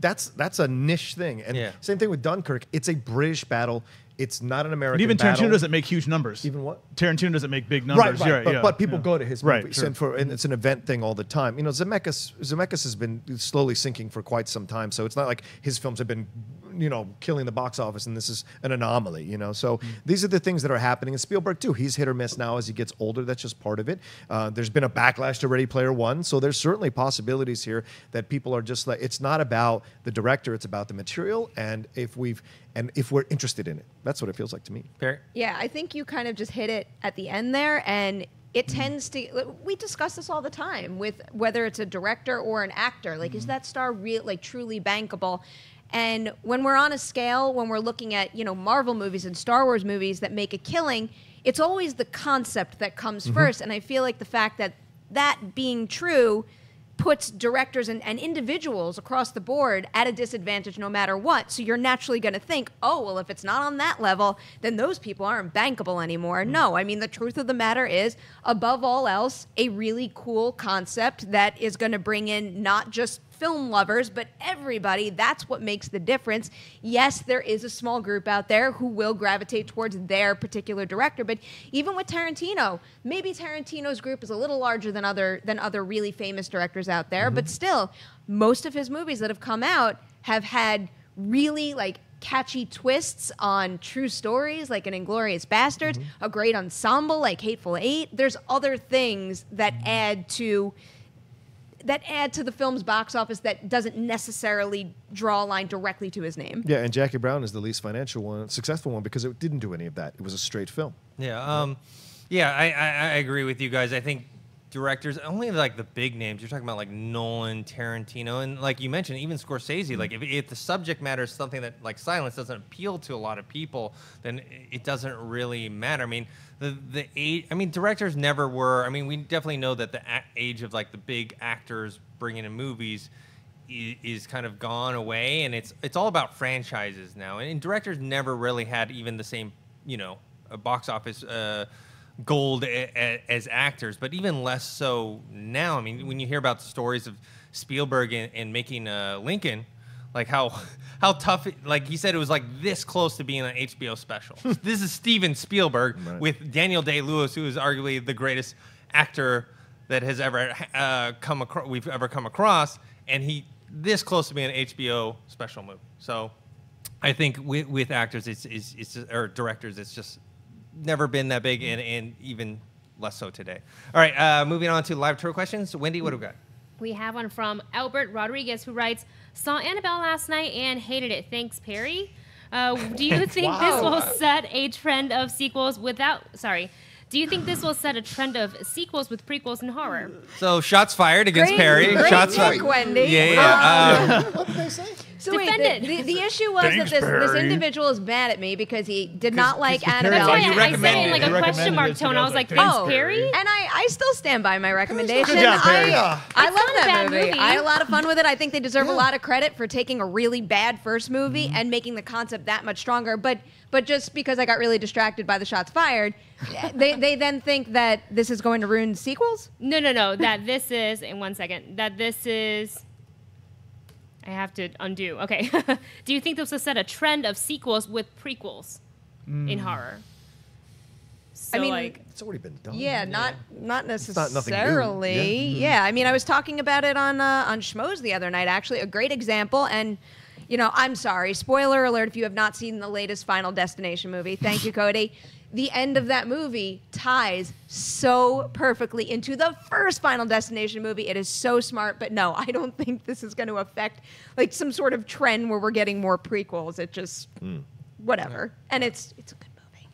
Speaker 4: that's a niche thing. And same thing with Dunkirk. It's a British battle. It's not an American
Speaker 5: and even
Speaker 4: battle.
Speaker 5: Tarantino doesn't make huge numbers.
Speaker 4: Even what?
Speaker 5: Tarantino doesn't make big numbers.
Speaker 4: Right. But people go to his movies,
Speaker 5: Sure.
Speaker 4: and it's an event thing all the time. Zemeckis has been slowly sinking for quite some time, so it's not like his films have been, killing the box office, and this is an anomaly. So these are the things that are happening. And Spielberg too, he's hit or miss now as he gets older. That's just part of it. There's been a backlash to Ready Player One, so there's certainly possibilities here that people are just like, it's not about the director, it's about the material, and if we're interested in it. That's what it feels like to me.
Speaker 2: Perri?
Speaker 3: Yeah, I think you kind of just hit it at the end there, and it tends to. We discuss this all the time with whether it's a director or an actor. Like, is that star truly bankable? And when we're on a scale, when we're looking at Marvel movies and Star Wars movies that make a killing, it's always the concept that comes first. And I feel like the fact that being true puts directors and individuals across the board at a disadvantage no matter what. So you're naturally going to think, oh, well, if it's not on that level, then those people aren't bankable anymore. No, I mean, the truth of the matter is, above all else, a really cool concept that is going to bring in not just film lovers, but everybody. That's what makes the difference. Yes, there is a small group out there who will gravitate towards their particular director, but even with Tarantino, maybe Tarantino's group is a little larger than other really famous directors out there, but still, most of his movies that have come out have had really catchy twists on true stories, like an Inglourious Basterds, a great ensemble like Hateful Eight. There's other things that add to the film's box office that doesn't necessarily draw a line directly to his name.
Speaker 4: Yeah, and Jackie Brown is the least successful one because it didn't do any of that. It was a straight film.
Speaker 2: Yeah, I agree with you guys. I think directors, only the big names, you're talking about like Nolan, Tarantino, and like you mentioned, even Scorsese, like if the subject matter is something that like Silence doesn't appeal to a lot of people, then it doesn't really matter. I mean, the age, directors never were, we definitely know that the age of like the big actors bringing in movies is kind of gone away, and it's all about franchises now, and directors never really had even the same, a box office gold as actors, but even less so now. When you hear about the stories of Spielberg and making Lincoln, like how tough, like he said, it was like this close to being an HBO special. This is Steven Spielberg with Daniel Day-Lewis, who is arguably the greatest actor that has ever we've ever come across, and he this close to being an HBO special movie. So I think with actors, or directors, it's just never been that big, and even less so today. All right, moving on to live Toro questions. Wendy, what do we got?
Speaker 6: We have one from Albert Rodriguez, who writes, saw Annabelle last night and hated it. Thanks, Perri. Do you think this will set a trend of sequels Do you think this will set a trend of sequels with prequels in horror?
Speaker 2: So shots fired against Perri.
Speaker 3: Shots fired, Wendy.
Speaker 2: Yeah.
Speaker 4: What did they say?
Speaker 3: So wait, the issue was that this individual is mad at me because he did not like Annabelle.
Speaker 6: That's why
Speaker 2: you
Speaker 6: I said it in like a
Speaker 5: recommended
Speaker 6: question mark
Speaker 5: it,
Speaker 6: tone. I was like,
Speaker 5: thanks,
Speaker 6: thanks, Perri?
Speaker 3: And I still stand by my recommendation.
Speaker 5: Good job, Perri.
Speaker 3: I love
Speaker 6: not a
Speaker 3: that
Speaker 6: bad
Speaker 3: movie.
Speaker 6: movie.
Speaker 3: I had a lot of fun with it. I think they deserve a lot of credit for taking a really bad first movie and making the concept that much stronger. But just because I got really distracted by the shots fired, they then think that this is going to ruin sequels?
Speaker 6: No. That this is, in 1 second, that this is... I have to undo. Okay. Do you think this will set a trend of sequels with prequels in horror? So
Speaker 4: it's already been done.
Speaker 3: Yeah, not
Speaker 4: nothing new.
Speaker 3: necessarily. Yeah, I was talking about it on Schmoes the other night, actually. A great example, and... I'm sorry. Spoiler alert if you have not seen the latest Final Destination movie. Thank you, Cody. The end of that movie ties so perfectly into the first Final Destination movie. It is so smart, but no, I don't think this is going to affect like some sort of trend where we're getting more prequels. It just, whatever. And it's a good movie.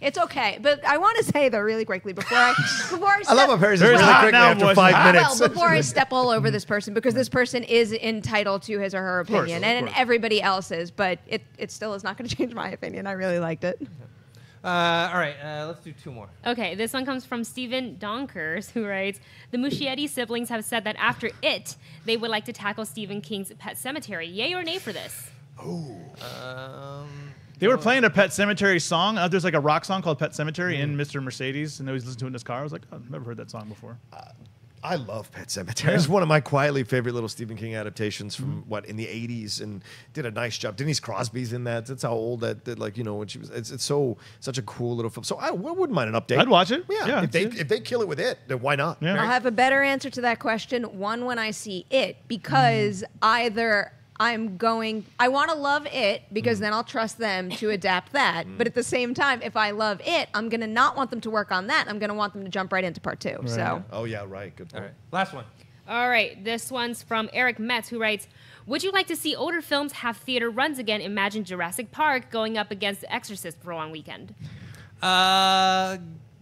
Speaker 3: It's okay, but I want to say though, really quickly before I step,
Speaker 4: I love how Perri's really quickly after 5 minutes.
Speaker 3: Well, before I step all over this person, because this person is entitled to his or her opinion, and everybody else is, but it still is not going to change my opinion. I really liked it.
Speaker 2: All right, let's do 2 more.
Speaker 6: Okay, this one comes from Stephen Donkers, who writes, the Muschietti siblings have said that after It, they would like to tackle Stephen King's Pet Sematary. Yay or nay for this?
Speaker 5: They were playing a Pet Sematary song. There's like a rock song called Pet Sematary in Mr. Mercedes, and he was listening to it in his car. I was like, oh, I've never heard that song before.
Speaker 4: I love Pet Sematary. It's one of my quietly favorite little Stephen King adaptations from in the 80s, and did a nice job. Denise Crosby's in that. That's how old that like, you know, when she was. It's such a cool little film. So I wouldn't mind an update.
Speaker 5: I'd watch it.
Speaker 4: Yeah, if they kill it with It, then why not?
Speaker 5: Yeah.
Speaker 3: I'll have a better answer to that question when I see It, because either I want to love It because then I'll trust them to adapt that. But at the same time, if I love It, I'm going to not want them to work on that. I'm going to want them to jump right into part 2.
Speaker 5: Right.
Speaker 3: So.
Speaker 4: Oh yeah, right. Good point.
Speaker 2: All right, last one.
Speaker 6: All right, this one's from Eric Metz, who writes, would you like to see older films have theater runs again? Imagine Jurassic Park going up against The Exorcist for one weekend.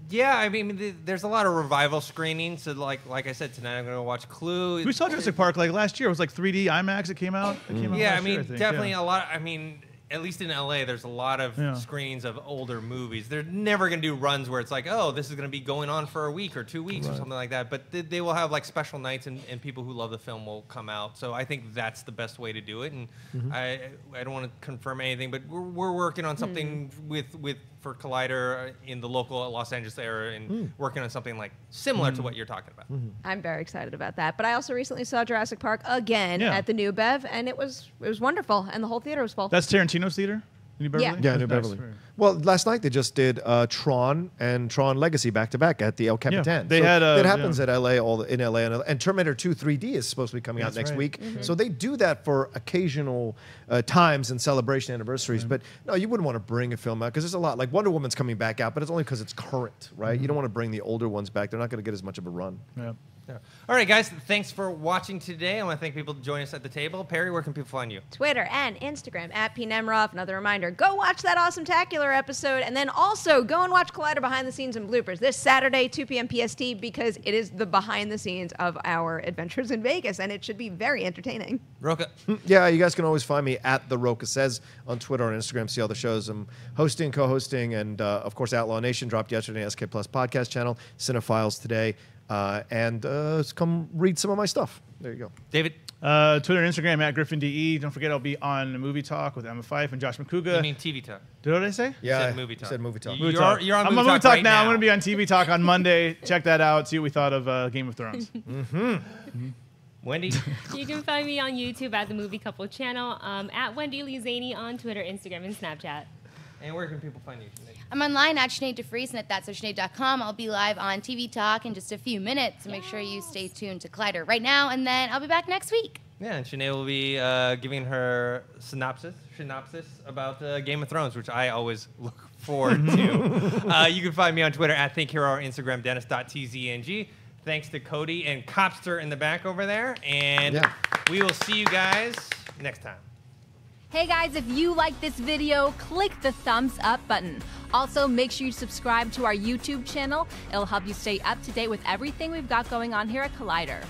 Speaker 2: Yeah, I mean, there's a lot of revival screenings. So, like I said, tonight I'm going to watch Clue.
Speaker 5: We saw Jurassic Park like last year. It was like 3D IMAX. It came out.
Speaker 2: Yeah, I
Speaker 5: last
Speaker 2: mean,
Speaker 5: year, I think.
Speaker 2: definitely
Speaker 5: Yeah.
Speaker 2: a lot. I mean, at least in LA, there's a lot of screenings of older movies. They're never going to do runs where it's like, oh, this is going to be going on for a week or 2 weeks or something like that. But they will have like special nights, and people who love the film will come out. So I think that's the best way to do it. And I don't want to confirm anything, but we're working on something for Collider in the local Los Angeles area, and working on something like similar to what you're talking about.
Speaker 3: I'm very excited about that. But I also recently saw Jurassic Park again at the New Bev, and it was wonderful, and the whole theater was full.
Speaker 5: That's Tarantino's theater? New Beverly?
Speaker 3: Yeah.
Speaker 4: New
Speaker 5: That's
Speaker 4: Beverly.
Speaker 5: nice.
Speaker 4: Well, last night they just did Tron and Tron Legacy back to back at the El Capitan.
Speaker 5: They had
Speaker 4: that happens at LA in LA, and Terminator 2 3D is supposed to be coming out
Speaker 5: That's
Speaker 4: next
Speaker 5: right.
Speaker 4: week. So they do that for occasional times and celebration anniversaries. But no, you wouldn't want to bring a film out because there's a lot. Like Wonder Woman's coming back out, but it's only because it's current, right? You don't want to bring the older ones back. They're not going to get as much of a run.
Speaker 5: Yeah.
Speaker 2: Yeah. All right, guys, thanks for watching today. I want to thank people joining us at the table. Perri, where can people find you?
Speaker 3: Twitter and Instagram at @PNemiroff. Another reminder, go watch that awesome Tacular episode, and then also go and watch Collider Behind the Scenes and Bloopers this Saturday, 2 p.m. PST, because it is the behind the scenes of our adventures in Vegas, and it should be very entertaining.
Speaker 2: Rocha.
Speaker 4: Yeah, you guys can always find me at The Rocha Says on Twitter and Instagram. See all the shows I'm hosting, co-hosting, and of course, Outlaw Nation dropped yesterday, SK Plus podcast channel, Cinephiles today. And come read some of my stuff. There you go.
Speaker 2: David.
Speaker 5: Twitter and Instagram at GriffinDE. Don't forget I'll be on Movie Talk with Emma Fife and Josh McCouga.
Speaker 2: You mean TV Talk?
Speaker 5: Did what I say?
Speaker 4: Yeah,
Speaker 2: said Movie Talk.
Speaker 4: Said Movie Talk.
Speaker 2: You're
Speaker 5: Talk.
Speaker 2: on
Speaker 5: I'm
Speaker 2: Movie
Speaker 5: on Movie
Speaker 2: Talk
Speaker 5: Talk
Speaker 2: right
Speaker 5: now.
Speaker 2: now.
Speaker 5: I'm going to be on TV Talk on Monday. Check that out. See what we thought of Game of Thrones.
Speaker 2: Wendy.
Speaker 6: You can find me on YouTube at the Movie Couple channel, at Wendy Lee Zaney on Twitter, Instagram, and Snapchat.
Speaker 2: And where can people find you? Sinead?
Speaker 1: I'm online at Sinead DeVries and at that'socinead.com. I'll be live on TV Talk in just a few minutes, so make sure you stay tuned to Collider right now, and then I'll be back next week.
Speaker 2: Yeah, and Sinead will be giving her synopsis about Game of Thrones, which I always look forward to. You can find me on Twitter at ThinkHero or Instagram, Dennis.tzng. Thanks to Cody and Copster in the back over there. And we will see you guys next time.
Speaker 7: Hey guys, if you like this video, click the thumbs up button. Also, make sure you subscribe to our YouTube channel. It'll help you stay up to date with everything we've got going on here at Collider.